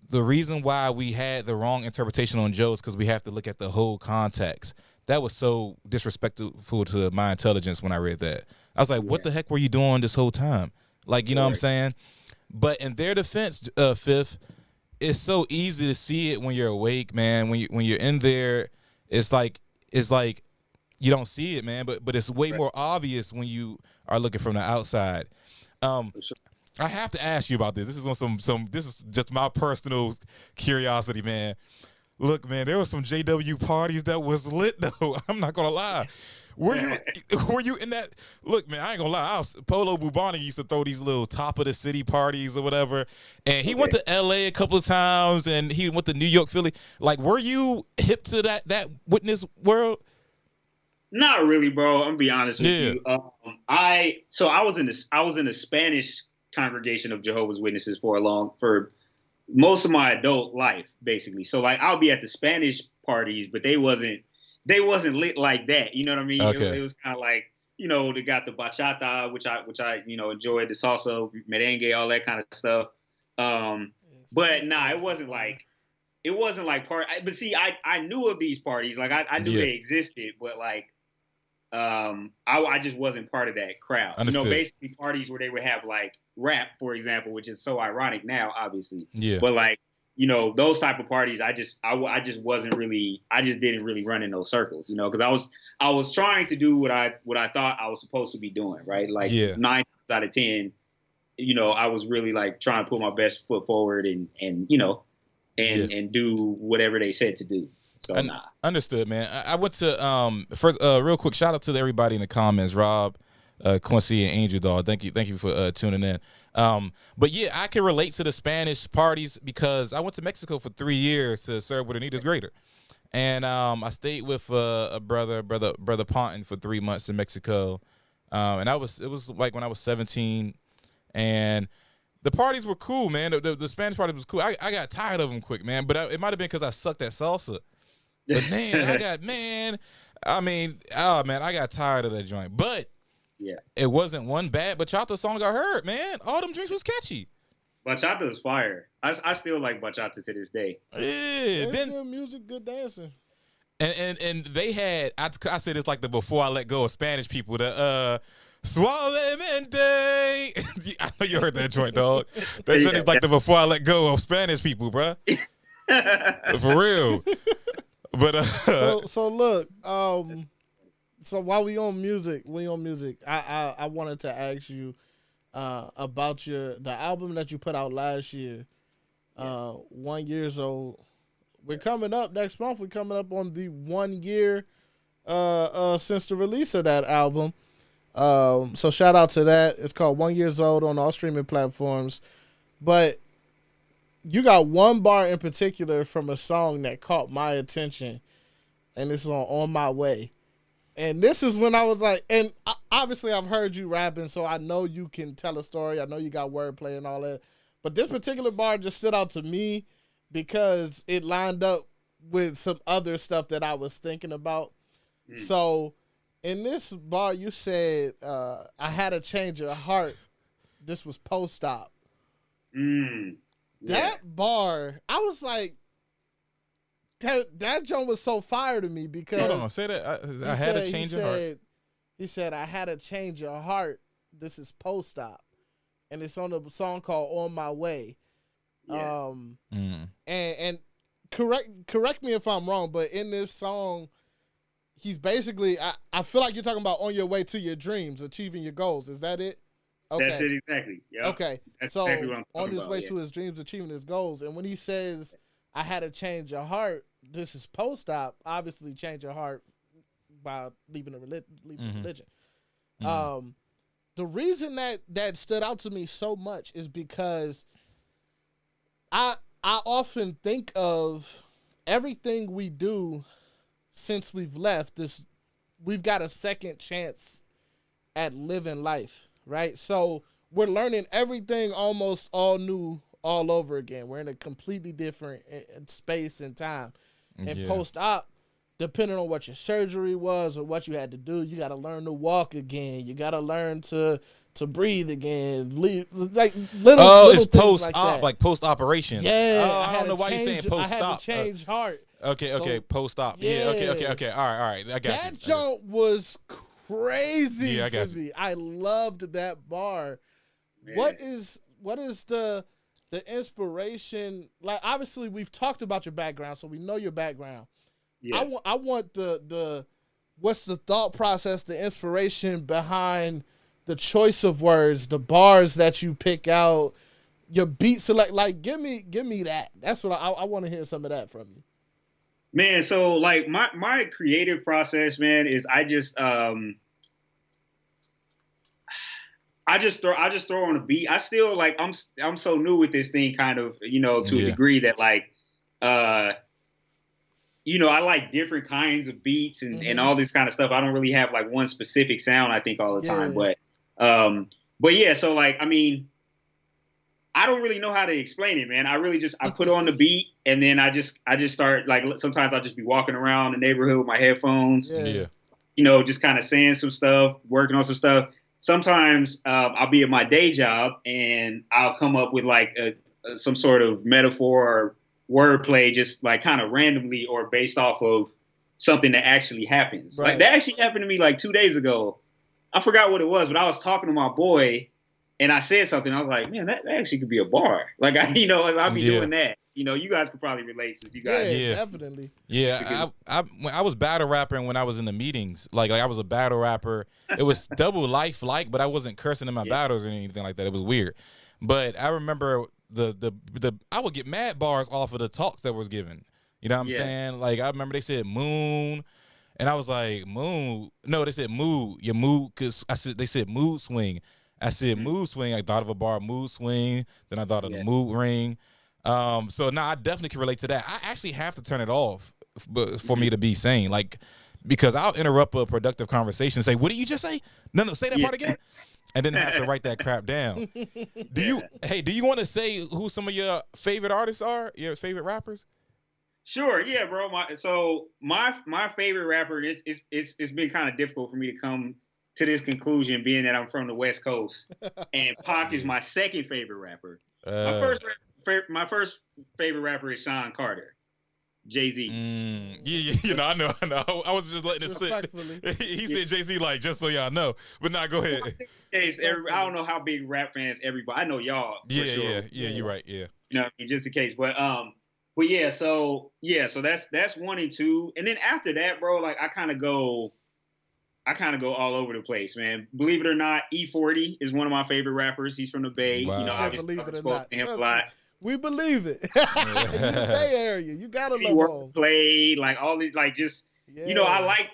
the reason why we had the wrong interpretation on Joel is because we have to look at the whole context. That was so disrespectful to my intelligence when I read that. I was like, what the heck were you doing this whole time? Like, you know what I'm saying? But in their defense, Fifth, it's so easy to see it when you're awake, man. When you're in there, it's like you don't see it, man. But it's way more obvious when you are looking from the outside. I have to ask you about this. This is on some. This is just my personal curiosity, man. Look, man, there were some JW parties that was lit, though. I'm not gonna lie. Were you in that? Look, man, I ain't gonna lie. Polo Bubani used to throw these little top of the city parties or whatever, and he went to LA a couple of times, and he went to New York, Philly. Like, were you hip to that witness world? Not really, bro. I'm gonna be honest with you. I was in a Spanish congregation of Jehovah's Witnesses for most of my adult life, basically. So like, I'll be at the Spanish parties, but they wasn't lit like that. You know what I mean? Okay. It was kind of like you know, they got the bachata, which I you know enjoyed, the salsa, merengue, all that kind of stuff. But nah, it wasn't like part. But see, I knew of these parties, like I knew they existed, but like I just wasn't part of that crowd. Understood. You know, basically parties where they would have like rap, for example, which is so ironic now, obviously. Yeah. But like, you know, those type of parties, I just wasn't really, I just didn't really run in those circles, you know, because I was trying to do what I thought I was supposed to be doing, right? Like 9 times out of 10, you know, I was really like trying to put my best foot forward and you know, and do whatever they said to do. So nah. Understood, man. I went to first real quick shout out to everybody in the comments, Rob, Quincy, and Angel Dog. Thank you for tuning in. But yeah, I can relate to the Spanish parties because I went to Mexico for 3 years to serve with Anita's Greater, and I stayed with a brother Ponton for 3 months in Mexico, and it was like when I was 17, and the parties were cool, man. The Spanish party was cool. I got tired of them quick, man. But it might have been because I sucked at salsa. But man, I got tired of that joint. But it wasn't one bad bachata song I heard, man. All them drinks was catchy. Bachata is fire. I still like bachata to this day. Yeah, then good music, good dancing. And they had I said it's like the Before I Let Go of Spanish people. The Suavemente. I know you heard that joint, dog. That joint is like the Before I Let Go of Spanish people, bruh. For real. But so look, so while we on music, I wanted to ask you about the album that you put out last year, 1 year old. We're coming up next month. We're coming up on the 1 year since the release of that album. So shout out to that. It's called 1 year old on all streaming platforms. But you got one bar in particular from a song that caught my attention, and it's on My Way. And this is when I was like, and obviously I've heard you rapping, so I know you can tell a story. I know you got wordplay and all that. But this particular bar just stood out to me because it lined up with some other stuff that I was thinking about. So in this bar, you said, I had a change of heart. This was post-op. That bar, I was like, that joint was so fire to me because... Hold on, say that. I had a change of heart. He said, I had a change of heart. This is post-op. And it's on a song called On My Way. Yeah. And correct me if I'm wrong, but in this song, he's basically, I feel like you're talking about on your way to your dreams, achieving your goals. Is that it? Okay. That's it exactly. Yep. Okay. That's so exactly what I'm on his about, way to his dreams, achieving his goals. And when he says, I had a change of heart, this is post-op, obviously change your heart by leaving religion. The reason that stood out to me so much is because I often think of everything we do since we've left this, we've got a second chance at living life, right? So we're learning everything almost all new all over again. We're in a completely different space and time. And post-op, depending on what your surgery was or what you had to do, you got to learn to walk again. You got to learn to breathe again. Like little it's post-op, like post-operation. Yeah. Oh, I don't know why you're saying post-op. I had to change heart. Okay, post-op. Yeah, okay. All right. I got you. That joint was crazy to me. I loved that bar. Man. What is the inspiration? Like, obviously, we've talked about your background, so we know your background. Yeah. I want the what's the thought process, the inspiration behind the choice of words, the bars that you pick out, your beat select. Like, give me that. That's what I want to hear some of that from you. Man, so like my creative process, man, is I just throw on a beat. I still like I'm so new with this thing, kind of, you know, to a degree that like you know, I like different kinds of beats and all this kind of stuff. I don't really have like one specific sound, I think, all the time. But yeah, so like, I mean, I don't really know how to explain it, man. I really just, I put on the beat and then I just start, like, sometimes I'll just be walking around the neighborhood with my headphones. Yeah. just kind of saying some stuff, working on some stuff. Sometimes I'll be at my day job and I'll come up with like some sort of metaphor or wordplay, just like kind of randomly or based off of something that actually happens. Right. Like that actually happened to me like 2 days ago. I forgot what it was, but I was talking to my boy and I said something. I was like, man, that actually could be a bar. Like, I'll be doing that. You guys could probably relate since you guys. Yeah, definitely. Yeah, I was battle rapping when I was in the meetings. Like I was a battle rapper. It was double life like, but I wasn't cursing in my battles or anything like that. It was weird. But I remember the I would get mad bars off of the talks that was given. You know what I'm saying? Like I remember they said moon, and I was like, moon. No, they said mood. Your mood, because they said mood swing. I said mood swing. I thought of a bar, mood swing. Then I thought of the mood ring. So now I definitely can relate to that. I actually have to turn it off for me to be sane, like, because I'll interrupt a productive conversation and say, "What did you just say? No, say that part again," and then have to write that crap down. Do you want to say who some of your favorite artists are? Your favorite rappers? Sure, yeah, bro. My favorite rapper it's been kind of difficult for me to come to this conclusion, being that I'm from the West Coast, and Pac is my second favorite rapper. My first favorite rapper is Sean Carter, Jay-Z. I know. I was just letting it sit. He said Jay-Z, like, just so y'all know. But now go ahead. I don't know how big rap fans everybody. I know y'all. Yeah, you're right. Yeah. Just in case, but yeah. So that's 1 and 2, and then after that, bro, like I kind of go all over the place, man. Believe it or not, E40 is one of my favorite rappers. He's from the Bay. Wow. Obviously, believe it or spoke not. to him a lot. We believe it. In the Bay Area, you gotta love home. Play like all these, like just I like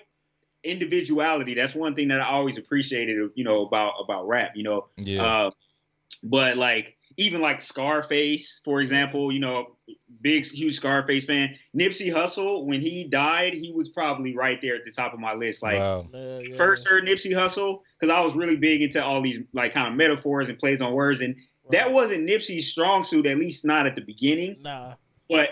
individuality. That's one thing that I always appreciated, about rap. But like even like Scarface, for example, big huge Scarface fan. Nipsey Hussle, when he died, he was probably right there at the top of my list. Like first heard Nipsey Hussle because I was really big into all these like kind of metaphors and plays on words, and that wasn't Nipsey's strong suit, at least not at the beginning. Nah. But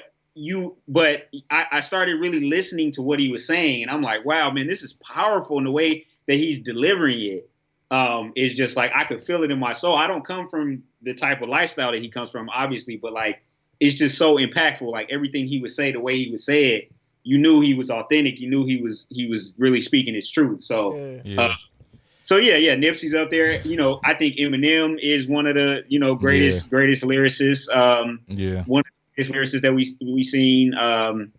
I started really listening to what he was saying, and I'm like, wow, man, this is powerful in the way that he's delivering it. It's just like I could feel it in my soul. I don't come from the type of lifestyle that he comes from, obviously, but like it's just so impactful. Like everything he would say, the way he would say it, you knew he was authentic. You knew he was really speaking his truth. So, Nipsey's up there. I think Eminem is one of the greatest lyricists. One of the greatest lyricists that we seen. Man,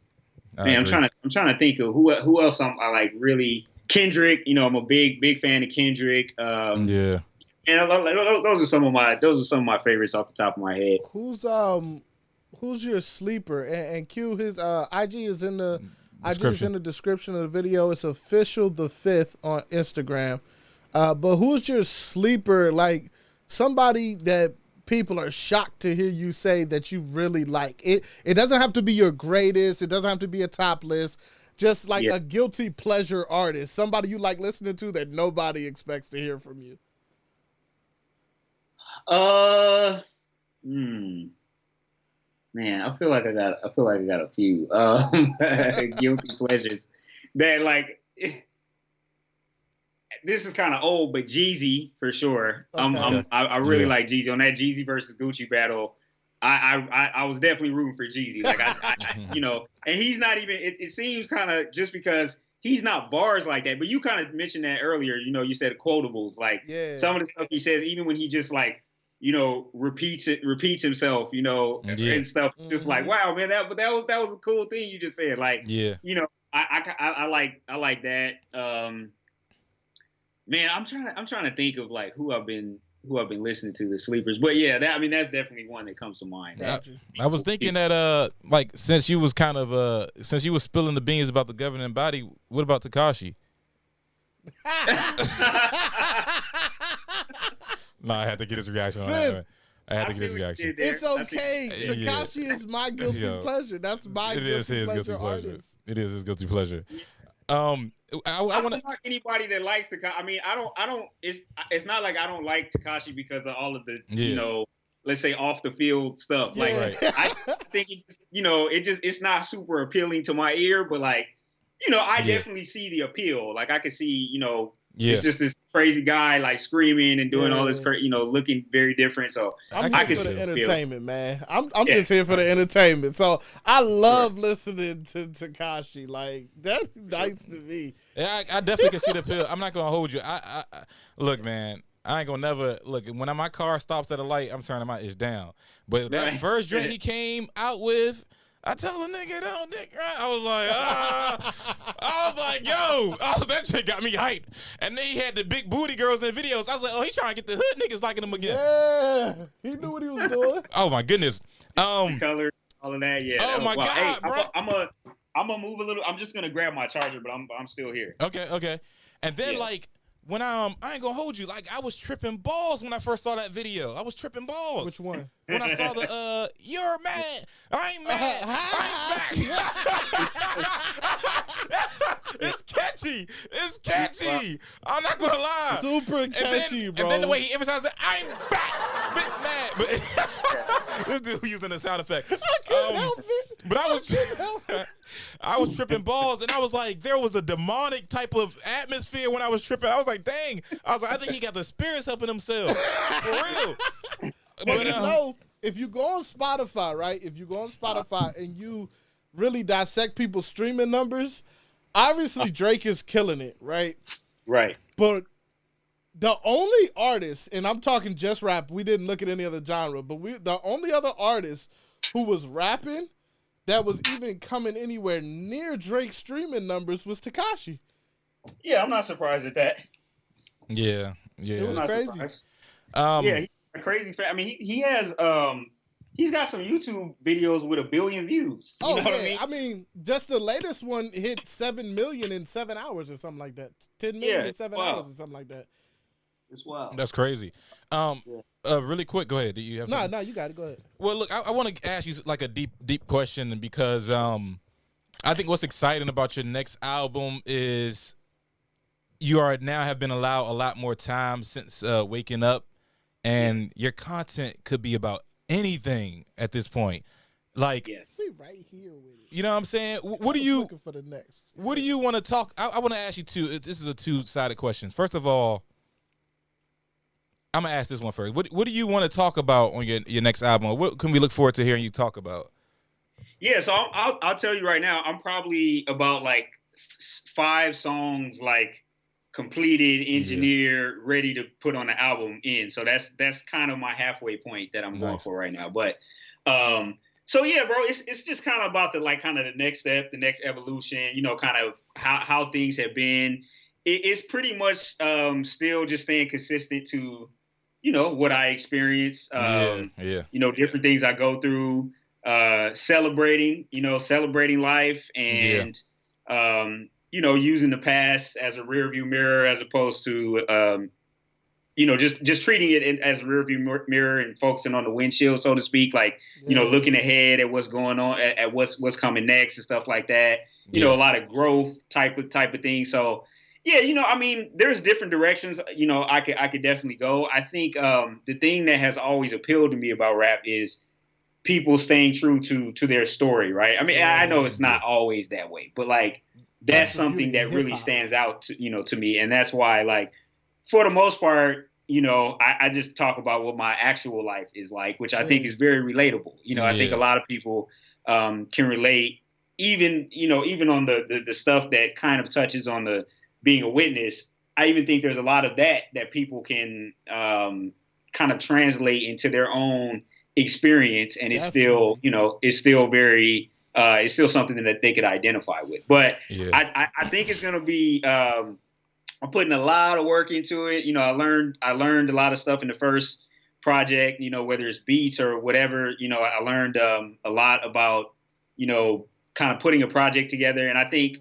I'm trying to think of who else I like really. Kendrick, I'm a big fan of Kendrick. And those are some of my favorites off the top of my head. Who's your sleeper? And Q, his IG is in the description of the video. It's official the 5th on Instagram. But who's your sleeper? Like somebody that people are shocked to hear you say that you really like. It doesn't have to be your greatest. It doesn't have to be a top list. Just like a guilty pleasure artist, somebody you like listening to that nobody expects to hear from you. Man, I feel like I got a few guilty pleasures that like. This is kind of old, but Jeezy for sure. Okay. I really like Jeezy on that Jeezy versus Gucci battle. I was definitely rooting for Jeezy. Like and he's not even. It seems kind of just because he's not bars like that. But you kind of mentioned that earlier. You said quotables. Like some of the stuff he says, even when he just like repeats himself. And stuff. Just like wow, man, that was a cool thing you just said. Like I like that. Man, I'm trying to think of like who I've been listening to, the sleepers. But yeah, that's definitely one that comes to mind. I was thinking that like since you was spilling the beans about the governing body, what about Tekashi? No, I had to get his reaction on that. I had to get his reaction. It's okay. Tekashi is my guilty pleasure. That's my guilty pleasure artist. It is his guilty pleasure. I want to anybody that likes Tekashi. I mean, I don't. It's not like I don't like Tekashi because of all of the let's say off the field stuff. Like I think it's not super appealing to my ear, but like I definitely see the appeal. Like I could see, Yeah. it's just this crazy guy like screaming and doing all this, looking very different. So I'm I here could for see the the appeal. entertainment, man. I'm just here for the entertainment. So I love listening to Tekashi. Like that's nice to me. Yeah, I definitely can see the appeal. I'm not gonna hold you. I look, man. I ain't gonna never look. When my car stops at a light, I'm turning my itch down. But that first drink he came out with, I tell a nigga don't dick right. I was like, yo, that shit got me hyped. And then he had the big booty girls in the videos. I was like, oh, he trying to get the hood niggas liking him again. Yeah, he knew what he was doing. Oh my goodness. Color, all of that, yeah. Oh my God, hey, bro. I'm gonna move a little. I'm just gonna grab my charger, but I'm still here. Okay. And then like when I ain't gonna hold you, like I was tripping balls when I first saw that video. I was tripping balls. Which one? When I saw the you're mad, I ain't mad, It's catchy. It's catchy. I'm not gonna lie. Super catchy, bro. And then the way he emphasized it, I'm back, bit mad. But this dude using the sound effect. I couldn't help it. But I was tripping balls, and I was like, there was a demonic type of atmosphere when I was tripping. I was like, dang. I was like, I think he got the spirits helping himself. For real. But if you go on Spotify, right? If you go on Spotify and you really dissect people's streaming numbers, obviously Drake is killing it, right? Right. But the only artist, and I'm talking just rap, we didn't look at any other genre, but the only other artist who was rapping that was even coming anywhere near Drake's streaming numbers was Tekashi. Yeah, I'm not surprised at that. Yeah. It was crazy. He's a crazy fan. I mean, he has he's got some YouTube videos with 1 billion views. You know what I mean? I mean, just the latest one hit 7 million in 7 hours or something like that. 10 million in 7 hours or something like that. It's wild. That's crazy. Really quick, go ahead. Do you have something? No, you got it. Go ahead. Well, look, I want to ask you like a deep question because I think what's exciting about your next album is you are now have been allowed a lot more time since waking up, and your content could be about anything at this point. Like, we right here with it. You know what I'm saying? What do you looking for the next? What do you want to talk? I want to ask you two. This is a two-sided question. First of all, I'm gonna ask this one first. What do you want to talk about on your next album? What can we look forward to hearing you talk about? Yeah, so I'll tell you right now. I'm probably about like 5 songs like completed, engineered, ready to put on the album in. So that's kind of my halfway point that I'm going for right now. But so yeah, bro, it's just kind of about the next step, the next evolution. You know, kind of how things have been. It's pretty much still just staying consistent to, you know, what I experience. You know, different things I go through. Celebrating life and you know, using the past as a rearview mirror as opposed to you know, just treating it as a rearview mirror and focusing on the windshield, so to speak, like, you know, looking ahead at what's going on, at what's coming next and stuff like that. You know, a lot of growth type of thing. So yeah, you know, I mean, there's different directions, you know, I could definitely go. I think the thing that has always appealed to me about rap is people staying true to their story, right? I mean, I know it's not always that way, but like that's something that really stands out to, you know, to me. And that's why, like, for the most part, you know, I just talk about what my actual life is like, which I think is very relatable. You know, I think a lot of people can relate, even on the stuff that kind of touches on the being a witness. I even think there's a lot of that people can kind of translate into their own experience, and it's still, you know, it's still very it's still something that they could identify with. But I think it's gonna be I'm putting a lot of work into it. You know, I learned a lot of stuff in the first project, you know, whether it's beats or whatever. You know, I learned a lot about, you know, kind of putting a project together, and I think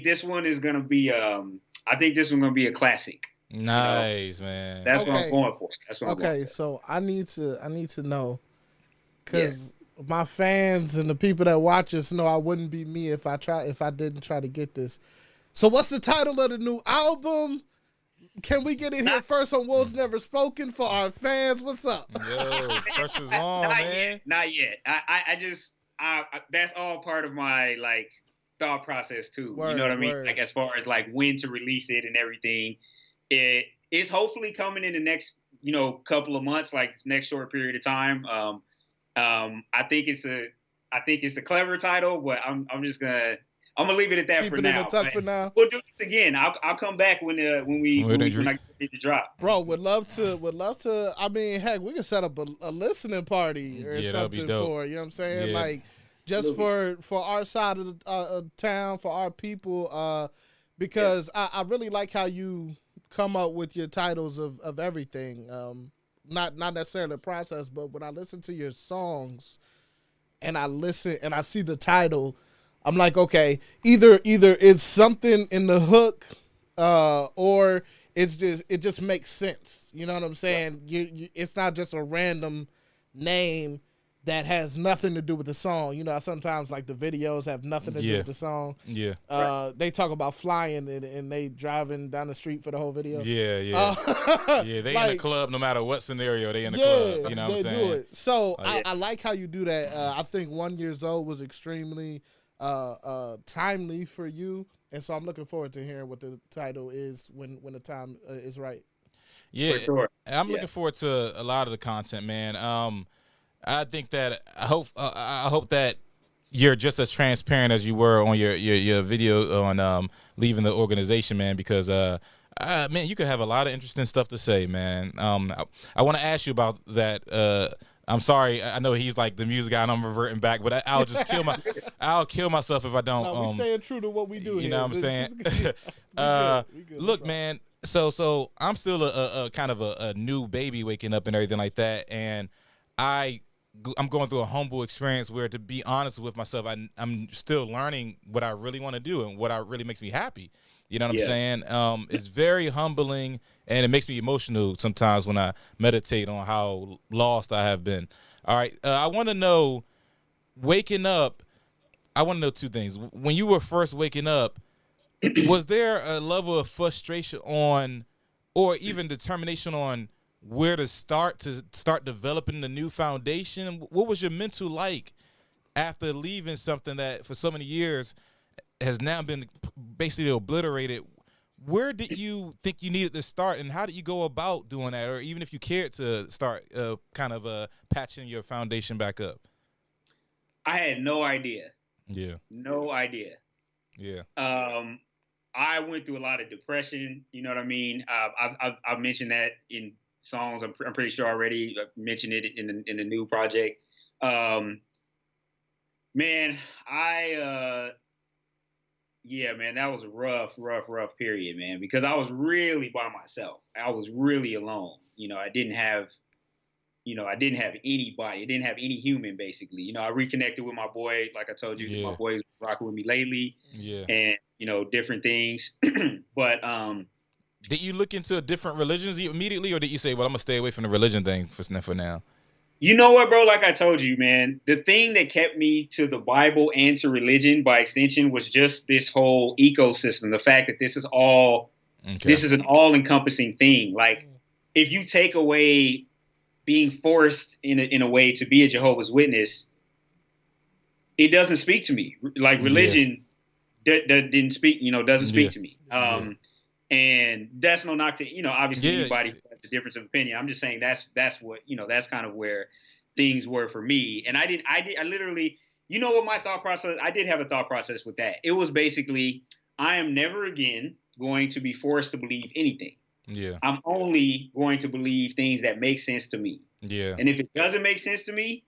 this one is gonna be gonna be a classic. Nice, you know? Man. That's what I'm going for. That's what I'm going for. So I need to know, because my fans and the people that watch us know I wouldn't be me if I didn't try to get this. So what's the title of the new album? Can we get it here first on Words Never Spoken for our fans? What's up? Yo, pressure's on, man. Not yet. I just that's all part of my, like, thought process too. Word, you know what I mean? word. Like as far as like when to release it and everything. It's hopefully coming in the next, couple of months, like this next short period of time. I think it's a clever title, but I'm gonna leave it at that Keep for it in now. the tuck for now. We'll do this again. I'll come back when I get ready to drop. Bro, would love to. I mean, heck, we can set up a listening party or something for, you know what I'm saying? Yeah. Like just for our side of the town, for our people, because I really like how you come up with your titles of everything. Not necessarily the process, but when I listen to your songs and I see the title, I'm like, okay, either it's something in the hook, or it just makes sense. You know what I'm saying? It's not just a random name that has nothing to do with the song. You know, sometimes like the videos have nothing to do with the song. Yeah. They talk about flying and they driving down the street for the whole video. Yeah. Yeah, they in the club no matter what scenario, they in the club. You know what I'm saying? Do it. So I like how you do that. I think 1 year old was extremely timely for you. And so I'm looking forward to hearing what the title is when the time is right. Yeah, for sure. I'm looking forward to a lot of the content, man. I think that I hope that you're just as transparent as you were on your video on leaving the organization, man. Because man, you could have a lot of interesting stuff to say, man. I want to ask you about that. I'm sorry, I know he's like the music guy, and I'm reverting back, but I'll just I'll kill myself if I don't. No, we're staying true to what we do. You know what I'm saying? We good. Look, man. So I'm still a kind of a new baby waking up and everything like that, and I'm going through a humble experience where, to be honest with myself, I'm still learning what I really want to do and what really makes me happy. You know what I'm saying? It's very humbling, and it makes me emotional sometimes when I meditate on how lost I have been. All right, I want to know, waking up, I want to know two things. When you were first waking up, was there a level of frustration on, or even determination on, where to start developing the new foundation? What was your mental like after leaving something that for so many years has now been basically obliterated? Where did you think you needed to start, and how did you go about doing that? Or even if you cared to start kind of patching your foundation back up? I had no idea. Yeah. No idea. Yeah. I went through a lot of depression. You know what I mean? I've mentioned that in songs. I'm pretty sure already. I mentioned it in the new project. Man, man, that was a rough period, man, because I was really by myself. I was really alone. I didn't have anybody. I didn't have any human, basically. I reconnected with my boy. Like I told you, my boy's rocking with me lately. Yeah. And, different things. But, did you look into different religions immediately, or did you say, well, I'm going to stay away from the religion thing for now? You know what, bro? Like I told you, man, the thing that kept me to the Bible and to religion by extension was just this whole ecosystem. The fact that this is an all-encompassing thing. Like, if you take away being forced in a way to be a Jehovah's Witness, it doesn't speak to me. Like, religion didn't speak, doesn't speak to me. And that's no knock to, obviously anybody has a difference of opinion. I'm just saying that's what, that's kind of where things were for me. And I literally, what my thought process, I did have a thought process with that. It was basically, I am never again going to be forced to believe anything. Yeah. I'm only going to believe things that make sense to me. Yeah. And if it doesn't make sense to me,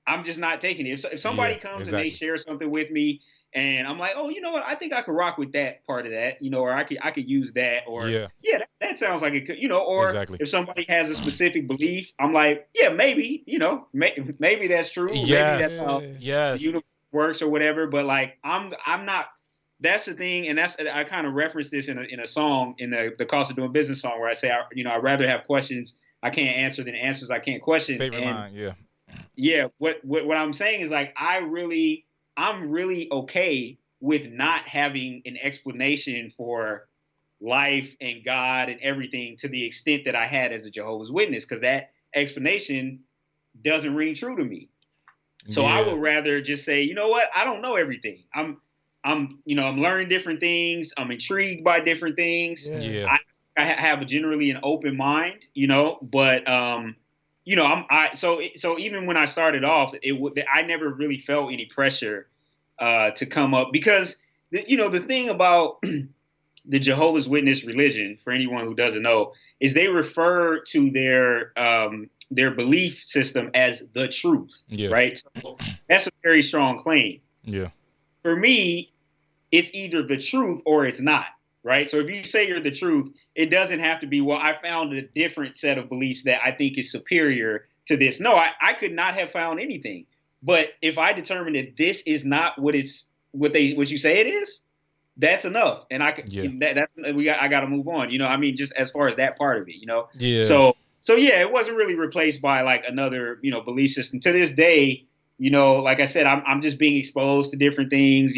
I'm just not taking it. If somebody comes and they share something with me, and I'm like, oh, you know what? I think I could rock with that part of that, or I could use that, or that sounds like it could, or if somebody has a specific belief, I'm like, yeah, maybe, maybe that's true. Yes. Maybe that's how the universe works or whatever. But like, I'm not. That's the thing, and I kind of referenced this in a song, in the Cost of Doing Business song, where I say, I'd rather have questions I can't answer than answers I can't question. Favorite line, yeah. Yeah, what I'm saying is, like, I'm really okay with not having an explanation for life and God and everything to the extent that I had as a Jehovah's Witness, because that explanation doesn't ring true to me. So I would rather just say, you know what? I don't know everything. I'm learning different things. I'm intrigued by different things. Yeah. I have generally an open mind, but so even when I started off, I never really felt any pressure to come up, because the thing about the Jehovah's Witness religion, for anyone who doesn't know, is they refer to their belief system as the truth, Yeah. right? So that's a very strong claim. Yeah. For me, it's either the truth or it's not, right? So if you say you're the truth, it doesn't have to be, well, I found a different set of beliefs that I think is superior to this. No, I could not have found anything. But if I determine that this is not what you say it is, that's enough. And I got to move on. Just as far as that part of it, Yeah. So yeah, it wasn't really replaced by like another, belief system. To this day, like I said, I'm just being exposed to different things,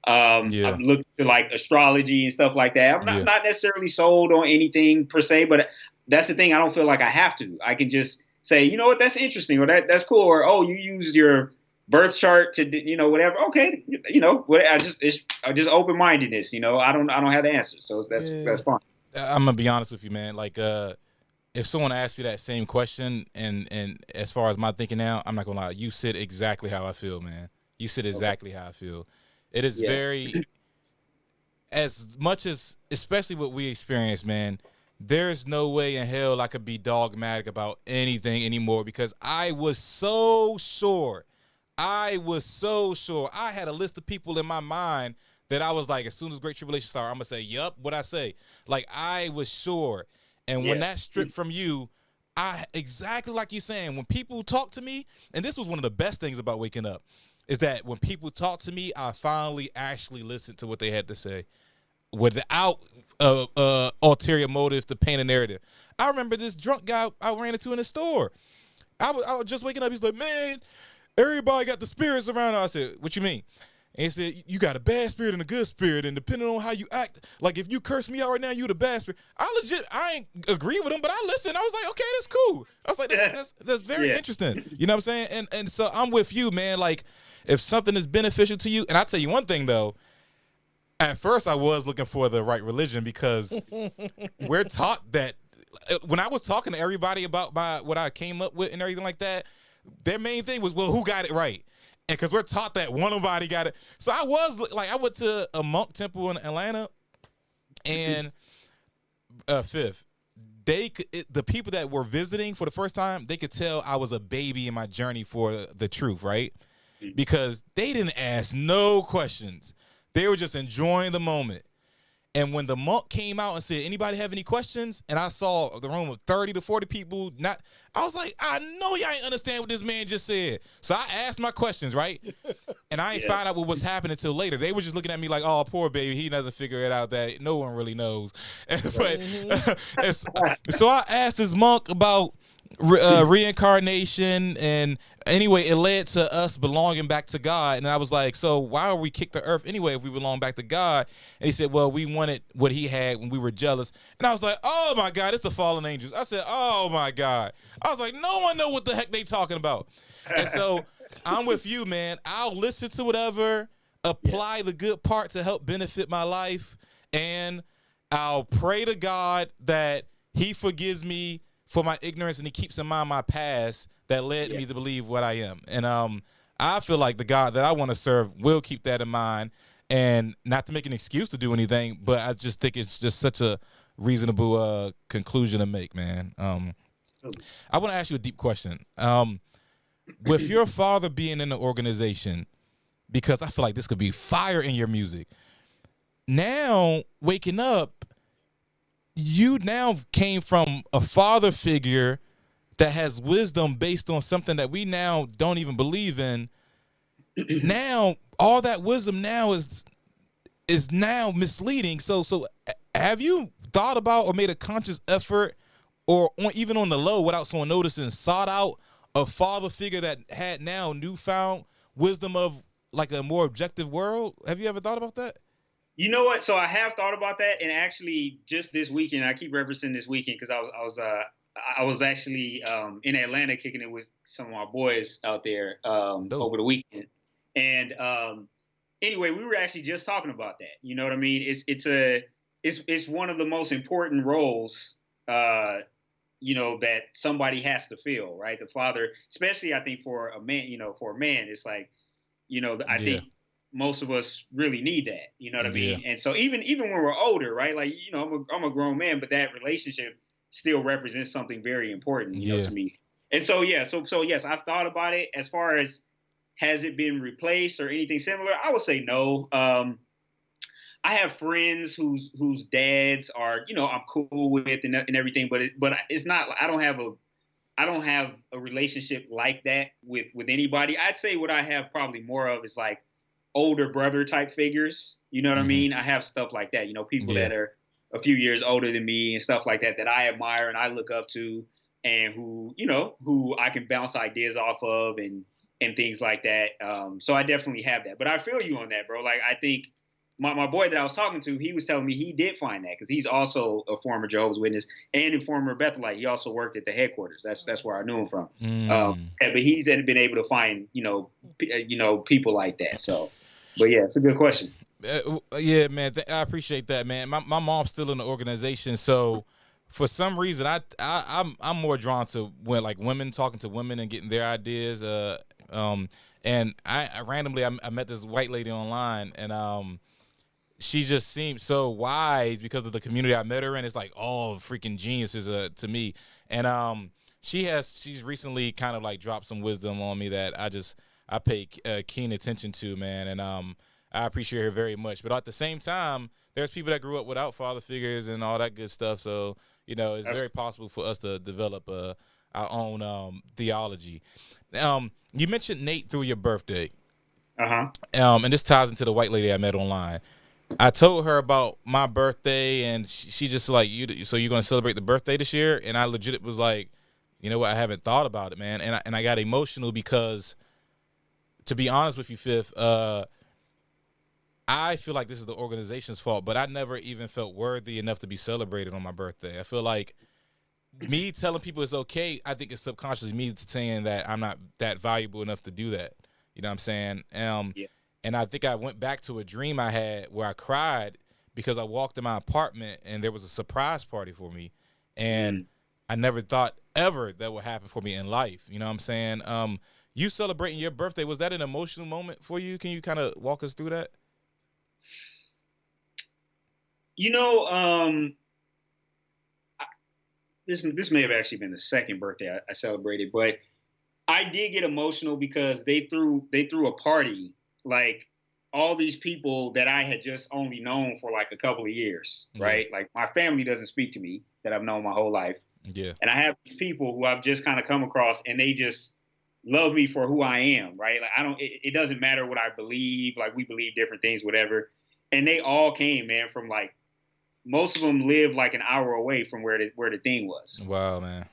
I'm looking to like astrology and stuff like that. I'm not necessarily sold on anything per se, but that's the thing. I don't feel like I have to. I can just say, you know what, that's interesting, or that's cool, or oh, you used your birth chart to whatever. Okay, I just open mindedness. I don't have the answer, so that's fine. I'm gonna be honest with you, man. Like, if someone asked me that same question, and as far as my thinking now, I'm not gonna lie, you said exactly how I feel, man. You said exactly how I feel. It is very, as much as, especially what we experience, man, there's no way in hell I could be dogmatic about anything anymore, because I was so sure. I had a list of people in my mind that I was like, as soon as Great Tribulation started, I'm going to say, yup, what I say. Like, I was sure. And when that stripped from you, exactly like you saying, when people talk to me, and this was one of the best things about waking up, is that when people talk to me, I finally actually listened to what they had to say without ulterior motives to paint a narrative. I remember this drunk guy I ran into in the store. I was just waking up. He's like, man, everybody got the spirits around. I said, what you mean? And he said, you got a bad spirit and a good spirit, and depending on how you act, like if you curse me out right now, you the bad spirit. I ain't agree with him, but I listened. I was like, okay, that's cool. I was like, that's very interesting. You know what I'm saying? And so I'm with you, man. Like, if something is beneficial to you, and I'll tell you one thing though, at first I was looking for the right religion, because we're taught that when I was talking to everybody about what I came up with and everything like that, their main thing was, well, who got it right? And because we're taught that nobody got it. So I went to a monk temple in Atlanta, and Fifth, the people that were visiting for the first time, they could tell I was a baby in my journey for the truth, right? Because they didn't ask no questions. They were just enjoying the moment. And when the monk came out and said, anybody have any questions? And I saw the room of 30 to 40 people, I was like, I know y'all ain't understand what this man just said. So I asked my questions, right? And I ain't find out what was happening until later. They were just looking at me like, oh, poor baby, he doesn't figure it out, that no one really knows. So I asked this monk about reincarnation, and anyway, it led to us belonging back to God. And I was like, so why are we kicked to earth anyway if we belong back to God? And he said, well, we wanted what he had when we were jealous. And I was like, oh my God, it's the fallen angels. I said, oh my God. I was like, no one know what the heck they talking about. And so I'm with you, man. I'll listen to whatever, apply the good part to help benefit my life, and I'll pray to God that he forgives me for my ignorance, and he keeps in mind my past that led me to believe what I am. And I feel like the God that I want to serve will keep that in mind, and not to make an excuse to do anything, but I just think it's just such a reasonable conclusion to make, man. I want to ask you a deep question. With your father being in the organization, because I feel like this could be fire in your music, now waking up, you now came from a father figure that has wisdom based on something that we now don't even believe in. Now, all that wisdom now is now misleading. So have you thought about or made a conscious effort, or even on the low without someone noticing, sought out a father figure that had now newfound wisdom of like a more objective world? Have you ever thought about that? You know what? So I have thought about that, and actually, just this weekend, I keep referencing this weekend because I was actually in Atlanta kicking it with some of our boys out there over the weekend, and anyway, we were actually just talking about that. You know what I mean? It's one of the most important roles, that somebody has to fill, right? The father, especially I think for a man, for a man, it's like, I Yeah. think most of us really need that. You know what I Yeah. mean? And so even when we're older, right? Like, I'm a grown man, but that relationship still represents something very important, Yeah. to me. And so yeah, so yes, I've thought about it. As far as has it been replaced or anything similar, I would say no. I have friends whose dads are, I'm cool with and everything, but it's not. I don't have a relationship like that with anybody. I'd say what I have probably more of is like older brother type figures. You know what I Mm-hmm. mean? I have stuff like that. People Yeah. that are a few years older than me and stuff like that I admire and I look up to, and who I can bounce ideas off of and things like that. So I definitely have that. But I feel you on that, bro. Like I think my boy that I was talking to, he was telling me he did find that because he's also a former Jehovah's Witness and a former Bethelite. He also worked at the headquarters. That's where I knew him from. But he's been able to find people like that. So, but yeah, it's a good question. Yeah, man. I appreciate that, man. My mom's still in the organization, so for some reason, I'm more drawn to when like women talking to women and getting their ideas. And I randomly I met this white lady online, and she just seemed so wise because of the community I met her in. It's like all freaking geniuses to me, and she's recently kind of like dropped some wisdom on me that I pay keen attention to, man, and I appreciate her very much. But at the same time, there's people that grew up without father figures and all that good stuff. So, it's very possible for us to develop our own theology. You mentioned Nate through your birthday. Uh-huh. And this ties into the white lady I met online. I told her about my birthday, and she just like, so you're going to celebrate the birthday this year? And I legit was like, you know what? I haven't thought about it, man. And I got emotional because, to be honest with you, Fifth, I feel like this is the organization's fault, but I never even felt worthy enough to be celebrated on my birthday. I feel like me telling people it's okay, I think it's subconsciously me saying that I'm not that valuable enough to do that. You know what I'm saying? Yeah. And I think I went back to a dream I had where I cried because I walked in my apartment and there was a surprise party for me. And I never thought ever that would happen for me in life. You know what I'm saying? You celebrating your birthday, was that an emotional moment for you? Can you kind of walk us through that? This may have actually been the second birthday I celebrated, but I did get emotional because they threw a party, like all these people that I had just only known for like a couple of years, right? Yeah. Like my family doesn't speak to me that I've known my whole life. Yeah. And I have these people who I've just kind of come across and they just love me for who I am, right? Like it doesn't matter what I believe, like we believe different things, whatever. And they all came, man, from like, most of them live like an hour away from where the thing was. Wow, man.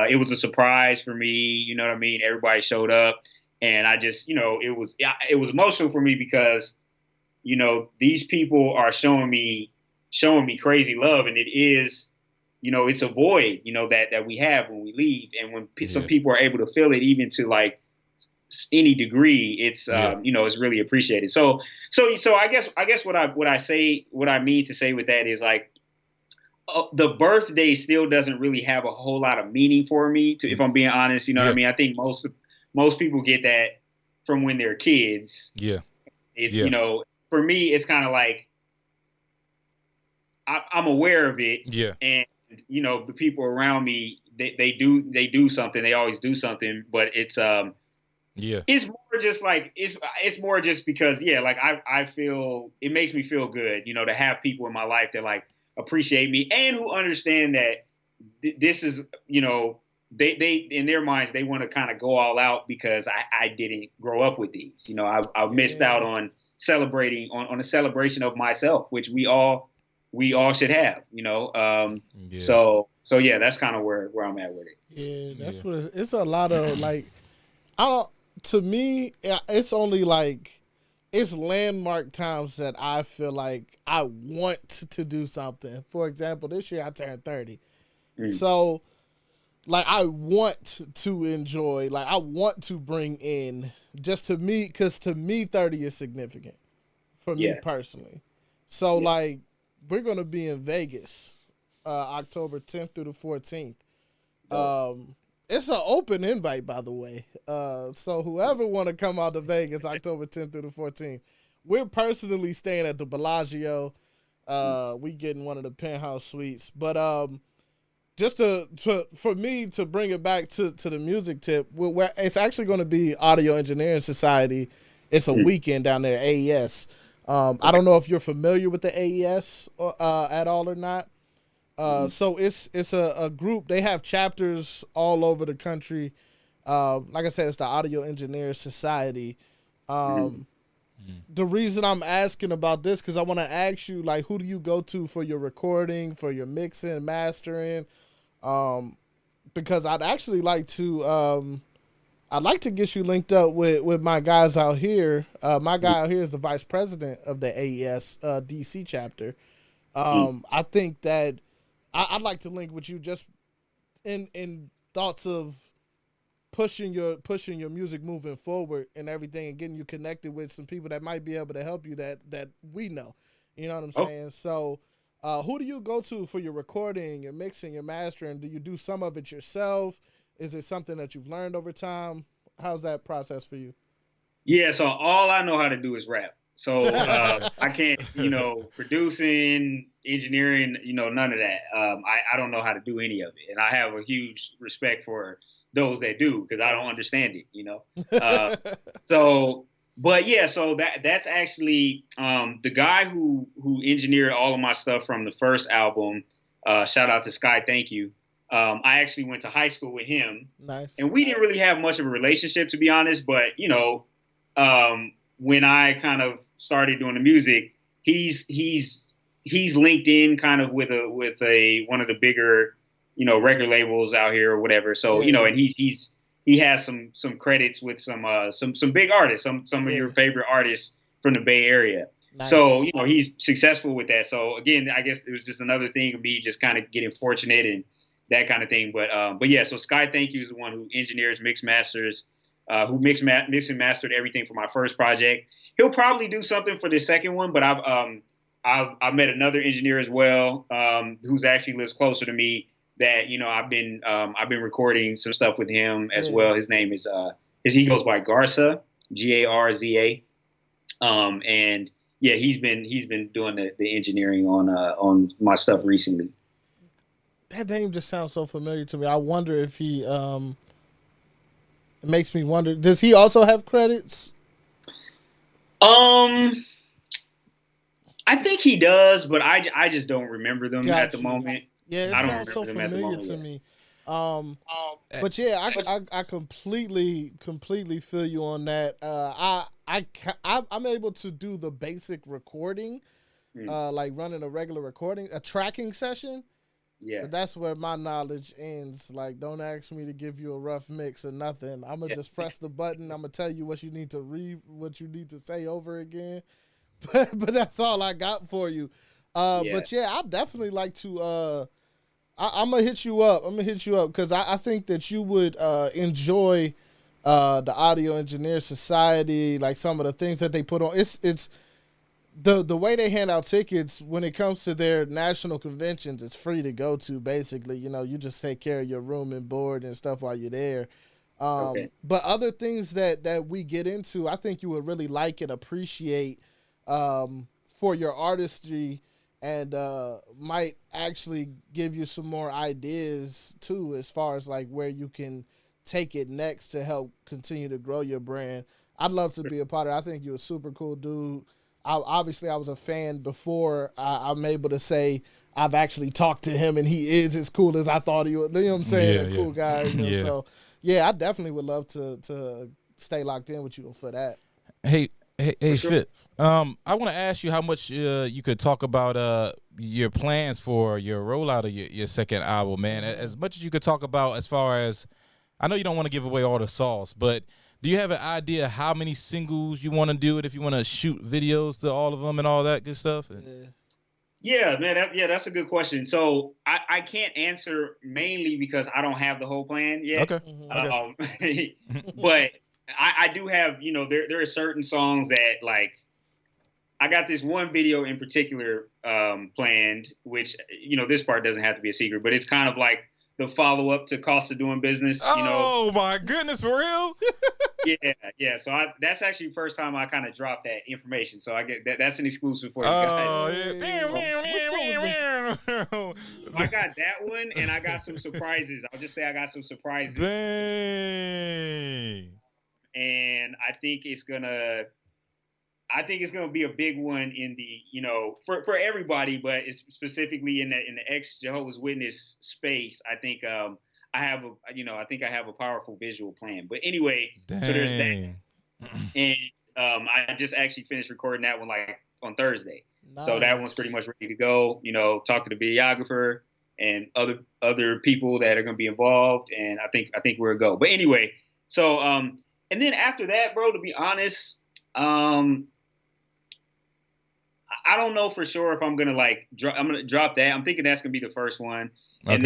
It was a surprise for me. You know what I mean? Everybody showed up, and I just, it was emotional for me because, these people are showing me crazy love, and it is, it's a void, that we have when we leave, and when some people are able to fill it, even to like any degree, it's it's really appreciated. So I guess what I mean to say with that is like, the birthday still doesn't really have a whole lot of meaning for me, if I'm being honest. You know what I mean? I think most people get that from when they're kids. Yeah. It's for me, it's kind of like I'm aware of it. Yeah. And the people around me, they do something. They always do something, but it's it's more just like it's more just because like I feel it makes me feel good, to have people in my life that like appreciate me and who understand that this is, they in their minds they want to kind of go all out because I didn't grow up with these. I missed out on celebrating on a celebration of myself, which we all should have. So yeah, that's kind of where I'm at with it. Yeah, that's what it's a lot of like. To me, it's only like it's landmark times that I feel like I want to do something. For example, this year I turned 30. So, like, I want to enjoy, like, I want to bring in, just to me, because to me, 30 is significant. for me personally. So like we're gonna be in Vegas, October 10th through the 14th. It's an open invite, by the way. So whoever want to come out to Vegas, October 10th through the 14th, we're personally staying at the Bellagio. We getting one of the penthouse suites, but just for me to bring it back to the music tip, it's actually going to be Audio Engineering Society. It's a weekend down there at AES. I don't know if you're familiar with the AES at all or not. So it's a group. They have chapters all over the country. Like I said, it's the Audio Engineers Society. The reason I'm asking about this, because I want to ask you, like, who do you go to for your recording, for your mixing, mastering? Because I'd actually like to, I'd like to get you linked up with my guys out here. My guy out here is the vice president of the AES DC chapter. I think that I'd like to link with you just in thoughts of pushing your music moving forward and everything, and getting you connected with some people that might be able to help you that we know. You know what I'm saying? So who do you go to for your recording, your mixing, your mastering? Do you do some of it yourself? Is it something that you've learned over time? How's that process for you? Yeah, so all I know how to do is rap. So I can't, producing, engineering, none of that. I don't know how to do any of it. And I have a huge respect for those that do, because I don't understand it, so that's actually the guy who engineered all of my stuff from the first album. Shout out to Sky, thank you. I actually went to high school with him. Nice. And we didn't really have much of a relationship, to be honest, but when I kind of started doing the music, he's linked in kind of with one of the bigger record labels out here or whatever. So and he has some credits with some big artists, some of your favorite artists from the Bay Area. Nice. So he's successful with that. So again, I guess it was just another thing of me just kind of getting fortunate and that kind of thing. But yeah, so Sky Thank You is the one who engineers, masters, who mixed and mastered everything for my first project. He'll probably do something for the second one, but I've met another engineer as well, who's actually lives closer to me, that I've been recording some stuff with him as well. His name is he goes by Garza, Garza, and yeah, he's been doing the engineering on my stuff recently. That name just sounds so familiar to me. I wonder if he it makes me wonder, does he also have credits? I think he does, but I just don't remember them at the moment. Yeah, it sounds so familiar to me. But yeah, I completely feel you on that. I'm able to do the basic recording, like running a regular recording, a tracking session. Yeah, but that's where my knowledge ends. Like, don't ask me to give you a rough mix or nothing. I'm gonna just press the button. I'm gonna tell you what you need to read, what you need to say over again. But that's all I got for you. But yeah, I'd definitely like to. I'm gonna hit you up. Because I think that you would enjoy the Audio Engineer Society, like some of the things that they put on. It's the way they hand out tickets when it comes to their national conventions. It's free to go to. Basically, you just take care of your room and board and stuff while you're there. But other things that we get into, I think you would really like and appreciate for your artistry. And might actually give you some more ideas too, as far as like where you can take it next to help continue to grow your brand. I'd love to be a part of it. I think you're a super cool dude. I was a fan before I'm able to say I've actually talked to him, and he is as cool as I thought he was. You know what I'm saying? Cool guy. So yeah, I definitely would love to stay locked in with you for that. Hey, Fit. I want to ask you how much you could talk about your plans for your rollout of your second album, man. As much as you could talk about, as far as, I know you don't want to give away all the sauce, but do you have an idea how many singles you want to do it, if you want to shoot videos to all of them and all that good stuff? Yeah, man. That's a good question. So I can't answer mainly because I don't have the whole plan yet. Okay. But I do have, there are certain songs that, like, I got this one video in particular planned, which, you know, this part doesn't have to be a secret, but it's kind of like the follow up to Cost of Doing Business. You know. Oh my goodness, for real? Yeah. So that's actually the first time I kind of dropped that information. So I get that. That's an exclusive for you Oh guys. yeah. I got that one, and I got some surprises. I'll just say I got some surprises. Dang. And I think it's gonna be a big one in the, you know, for everybody, but it's specifically in the ex-Jehovah's Witness space. I think I have a powerful visual plan. But anyway, Dang. so there's that, and I just actually finished recording that one like on Thursday. Nice. So that one's pretty much ready to go. You know, talk to the videographer and other people that are going to be involved, and I think we're a go. But anyway, so and then after that, bro, to be honest, I don't know for sure if I'm gonna I'm gonna drop that. I'm thinking that's gonna be the first one, okay. And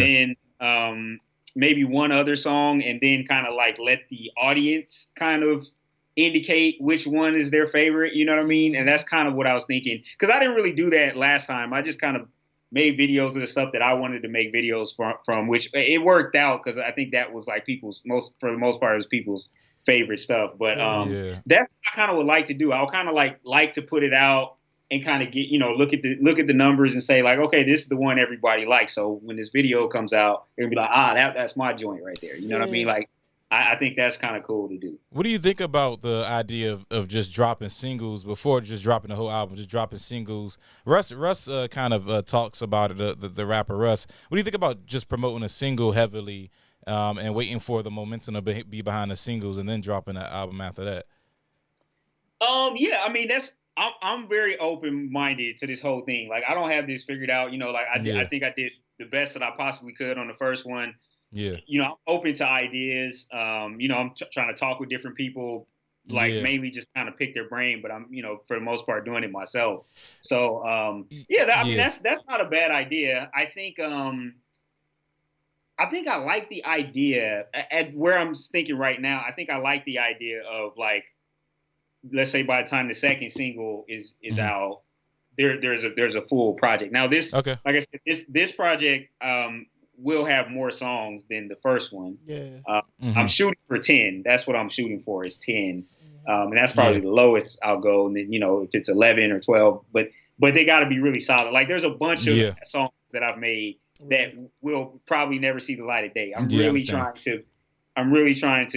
then maybe one other song, and then kind of like let the audience kind of indicate which one is their favorite. You know what I mean? And that's kind of what I was thinking, because I didn't really do that last time. I just kind of made videos of the stuff that I wanted to make videos from, which it worked out because I think that was like for the most part, it was people's favorite stuff. But that's what I kind of would like to do. I would kind of like to put it out and kind of get, you know, look at the numbers and say like, okay, this is the one everybody likes. So when this video comes out, it'll be like, that's my joint right there. You know what I mean? Like, I think that's kind of cool to do. What do you think about the idea of just dropping singles before just dropping the whole album, just dropping singles? Russ kind of talks about it, the rapper Russ. What do you think about just promoting a single heavily and waiting for the momentum to be behind the singles and then dropping that album after that? Yeah, I mean, I'm very open-minded to this whole thing. Like, I don't have this figured out. You know, like I think I did the best that I possibly could on the first one. Yeah. You know, I'm open to ideas. You know, I'm trying to talk with different people, like mainly just kind of pick their brain, but I'm, you know, for the most part doing it myself. So, I mean, that's not a bad idea. I think I like the idea at where I'm thinking right now. I think I like the idea of like, let's say by the time the second single is out, there's a full project. Now this, like I said, this project will have more songs than the first one. Yeah. I'm shooting for 10. That's what I'm shooting for, is 10. And that's probably the lowest I'll go. And then, you know, if it's 11 or 12, but they got to be really solid. Like, there's a bunch of songs that I've made that will probably never see the light of day. I'm really trying to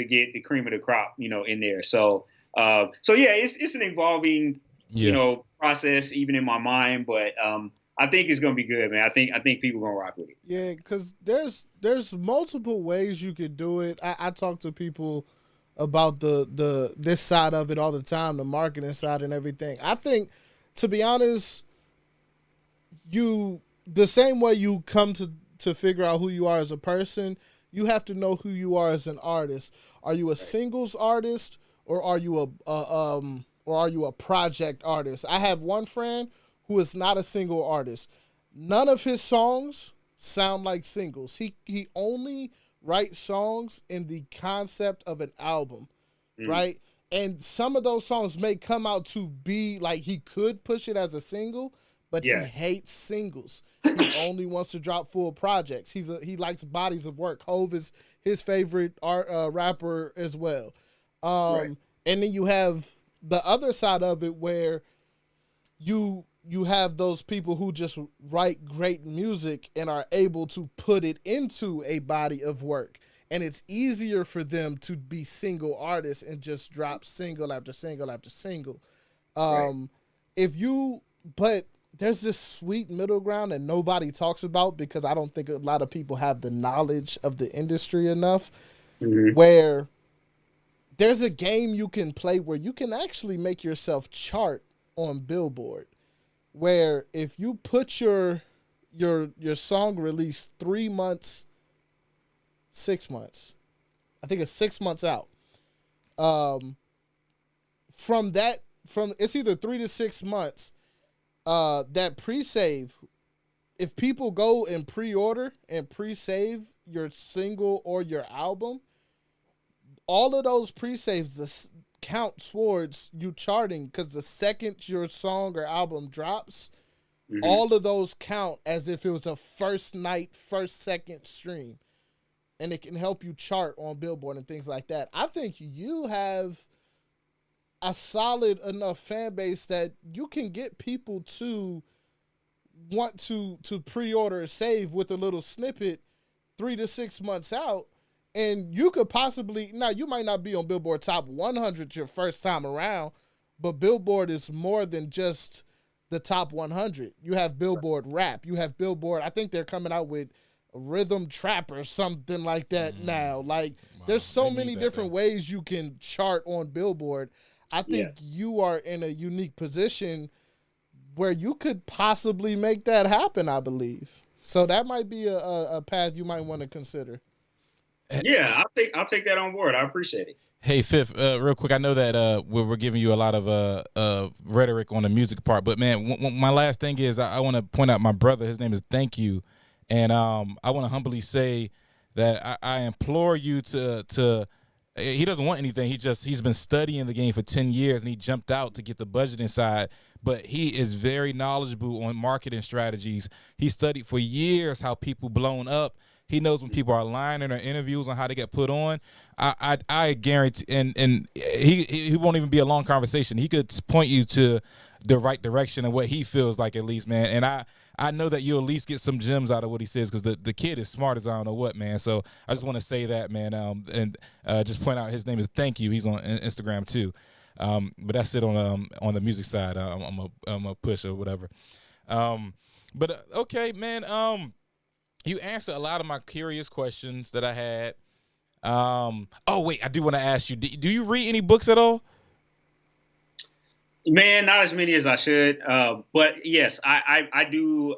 get the cream of the crop, you know, in there. So it's an evolving, you know, process even in my mind, but I think it's gonna be good, man. I think people are gonna rock with it. Yeah, because there's multiple ways you could do it. I talk to people about this side of it all the time, the marketing side and everything. I think, to be honest, the same way you come to figure out who you are as a person, you have to know who you are as an artist. Are you a singles artist, or are you a project artist? I have one friend who is not a single artist. None of his songs sound like singles. He only writes songs in the concept of an album, right? And some of those songs may come out to be like, he could push it as a single, but he hates singles. He only wants to drop full projects. He likes bodies of work. Hove is his favorite rapper as well. And then you have the other side of it where you have those people who just write great music and are able to put it into a body of work. And it's easier for them to be single artists and just drop single after single after single. But there's this sweet middle ground that nobody talks about, because I don't think a lot of people have the knowledge of the industry enough, where there's a game you can play where you can actually make yourself chart on Billboard, where if you put your song release 3 months, 6 months, I think it's 6 months out, from it's either 3 to 6 months, that pre-save, if people go and pre-order and pre-save your single or your album, all of those pre-saves count towards you charting, because the second your song or album drops, all of those count as if it was a first night, first second stream. And it can help you chart on Billboard and things like that. I think you have a solid enough fan base that you can get people to want to pre-order or save with a little snippet 3 to 6 months out. And you could possibly, now you might not be on Billboard Top 100 your first time around, but Billboard is more than just the top 100. You have Billboard Rap. You have Billboard, I think they're coming out with Rhythm Trap or something like that now. Like, there's so many different ways you can chart on Billboard. I think you are in a unique position where you could possibly make that happen, I believe. So that might be a path you might want to consider. Yeah, I'll take that on board. I appreciate it. Hey, Fifth, real quick, I know that we're giving you a lot of rhetoric on the music part, but man, my last thing is I want to point out my brother. His name is Thank You, and I want to humbly say that I implore you to. He doesn't want anything. He's been studying the game for 10 years, and he jumped out to get the budgeting side. But he is very knowledgeable on marketing strategies. He studied for years how people blown up. He knows when people are lying in their interviews on how they get put on. I guarantee, and he won't even be a long conversation. He could point you to the right direction and what he feels like, at least, man. And I know that you'll at least get some gems out of what he says, because the kid is smart as I don't know what, man. So I just want to say that, man, and just point out his name is Thank You. He's on Instagram too. But that's it on the music side. I'm a push or whatever. But okay, man. You answered a lot of my curious questions that I had. Oh wait, I do want to ask you: do you read any books at all? Man, not as many as I should. But yes, I do.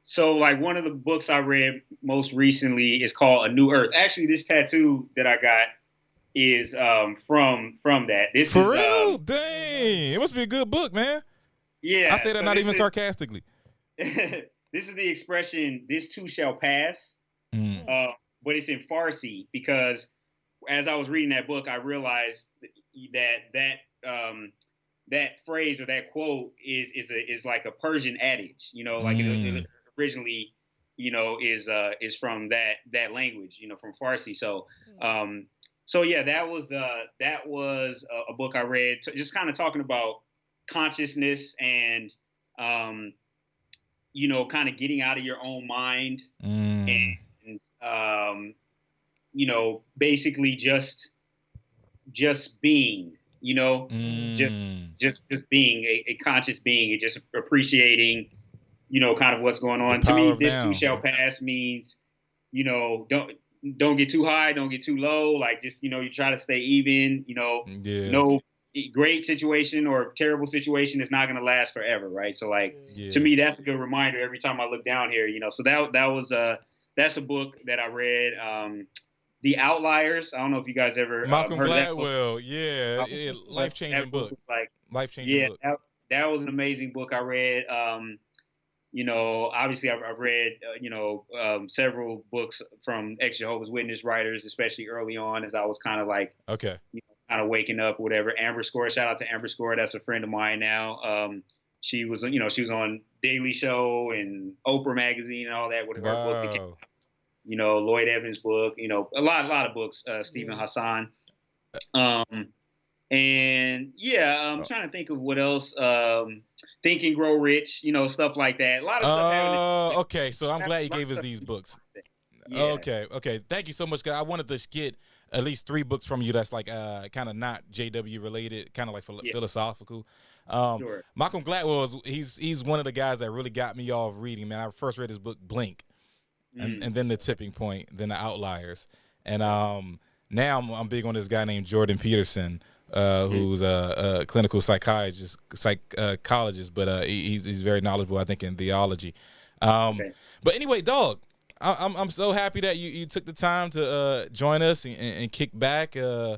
So like one of the books I read most recently is called A New Earth. Actually, this tattoo that I got is from that. This For is real? Dang, it must be a good book, man. Yeah, I say that so not even sarcastically. This is the expression, "This too shall pass," but it's in Farsi, because as I was reading that book, I realized that phrase or that quote is like a Persian adage, like it originally, is from that language, from Farsi. So, yeah, that was a book I read, just kind of talking about consciousness and kind of getting out of your own mind and basically just being, just being a conscious being, and just appreciating, kind of what's going on. To me, this too shall pass means, don't get too high, don't get too low. Like, just, you try to stay even, no great situation or terrible situation is not going to last forever, right? So like, to me, that's a good reminder every time I look down here, so that's a book that I read. The Outliers, I don't know if you guys ever Malcolm heard Gladwell, of that book. life-changing book. Like, life-changing book. That was an amazing book I read. Obviously I've read, several books from ex-Jehovah's Witness writers, especially early on, as I was kind of like, okay, kind of waking up, whatever. Amber Score, shout out to Amber Score. That's a friend of mine now. She was on Daily Show and Oprah Magazine and all that with her book that came out. Lloyd Evans' book, a lot of books, Stephen Hassan. And yeah, I'm trying to think of what else. Think and Grow Rich, stuff like that. A lot of stuff. Okay. So I'm glad you gave us these books. Yeah. Okay. Thank you so much, guys. I wanted to get at least 3 books from you that's like kind of not JW related, kind of like philosophical. Sure. Malcolm Gladwell he's one of the guys that really got me off reading, man. I first read his book Blink, and then The Tipping Point, then The Outliers, and now I'm big on this guy named Jordan Peterson, who's a clinical psychologist, but he's very knowledgeable, I think, in theology. But anyway, dog, I'm so happy that you took the time to join us and kick back. Sure.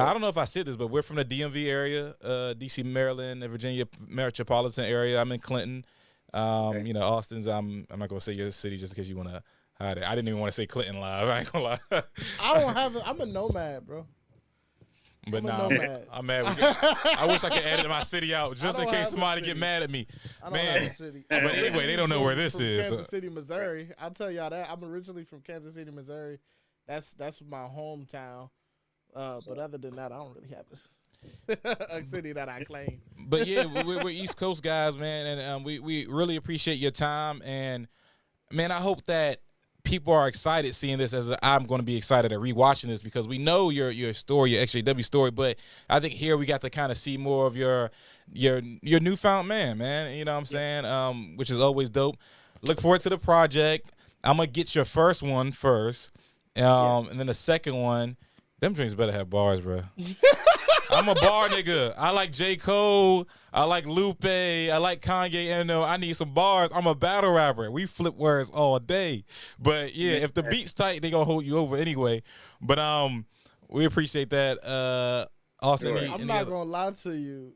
I don't know if I said this, but we're from the DMV area, DC, Maryland, and Virginia metropolitan area. I'm in Clinton. Austin's. I'm not gonna say your city just because you want to hide it. I didn't even want to say Clinton live. I ain't gonna lie. I don't have it. I'm a nomad, bro. But I'm a nah, nomad. I'm mad. I wish I could edit my city out just in case somebody get mad at me. I don't have a city. But anyway, they don't know where this is. Kansas City, Missouri. I'll tell y'all that. I'm originally from Kansas City, Missouri. That's my hometown. But other than that, I don't really have a city that I claim. But yeah, we're East Coast guys, man, and we really appreciate your time. And man, I hope that people are excited seeing this, as I'm going to be excited at rewatching this, because we know your story, your ExJW story, but I think here we got to kind of see more of your newfound man. You know what I'm saying? Which is always dope. Look forward to the project. I'm gonna get your first one first, and then the second one. Them drinks better have bars, bro. I'm a bar nigga. I like J. Cole. I like Lupe. I like Kanye. And I need some bars. I'm a battle rapper. We flip words all day. But yeah, if the beat's tight, they gonna hold you over anyway. But we appreciate that. Austin, Sure. I'm not gonna lie to you.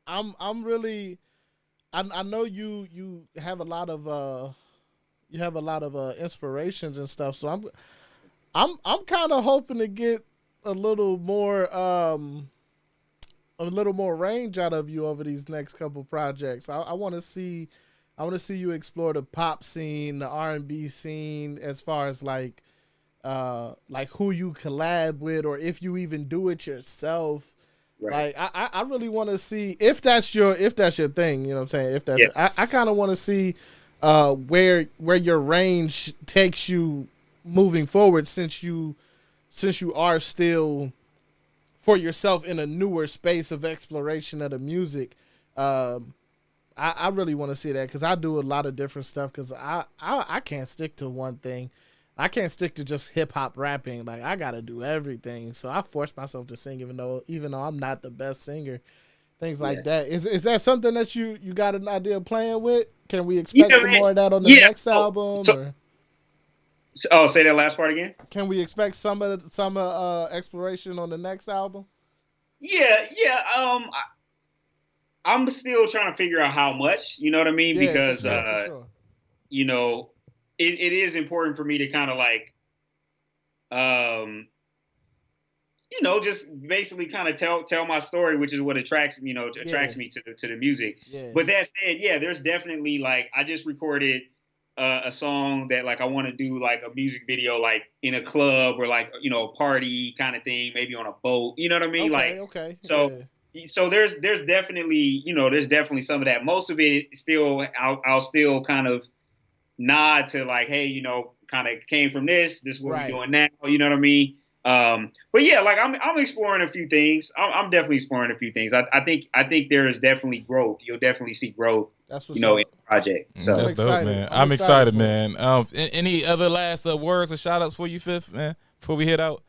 I'm really. I know you have a lot of inspirations and stuff. So I'm kind of hoping to get a little more range out of you over these next couple projects. I want to see you explore the pop scene, the R&B scene, as far as like who you collab with, or if you even do it yourself. Right. Like I really want to see if that's your thing. You know what I'm saying? If that's I kind of want to see where your range takes you moving forward, since you are still for yourself in a newer space of exploration of the music. I really want to see that, because I do a lot of different stuff, because I can't stick to one thing. I can't stick to just hip hop rapping. Like, I gotta do everything. So I force myself to sing, even though I'm not the best singer. Things like that. Is that something that you got an idea of playing with? Can we expect some more of that on the next album? Say that last part again. Can we expect some exploration on the next album? Yeah. I'm still trying to figure out how much. You know what I mean? Yeah, because for sure. you know, it is important for me to kind of like, just basically kind of tell my story, which is what attracts me to the music. Yeah. But that said, there's definitely, like, I just recorded a song that, like, I want to do like a music video, like in a club or like, a party kind of thing, maybe on a boat. You know what I mean? Okay. So there's definitely some of that. Most of it still, I'll still kind of nod to, like, hey, kind of came from this is what we're doing now. You know what I mean? But yeah, like, I'm exploring a few things. I'm definitely exploring a few things. I think there is definitely growth. You'll definitely see growth. That's what's in the project. So that's dope, man. I'm excited, man. Any other last words or shout outs for you, Fifth, man, before we head out?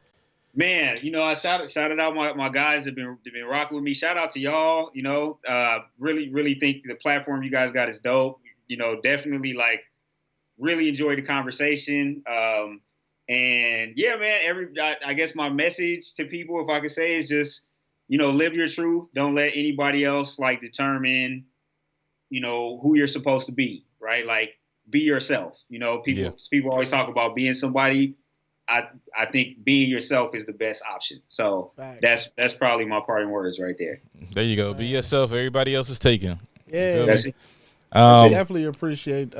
Man, I shouted out my guys that have been rocking with me. Shout out to y'all. Really think the platform you guys got is dope. Definitely, like, really enjoyed the conversation. And yeah, man, I guess my message to people, if I could say, is just, live your truth. Don't let anybody else, like, determine, who you're supposed to be, right? Like, be yourself. People always talk about being somebody. I think being yourself is the best option. So that's probably my parting words right there. There you go. Be yourself. Everybody else is taken. Yeah. That's it. Definitely appreciate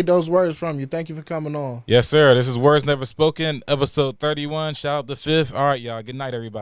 those words from you. Thank you for coming on. Yes, sir. This is Words Never Spoken, episode 31. Shout out to Fifth. All right, y'all. Good night, everybody.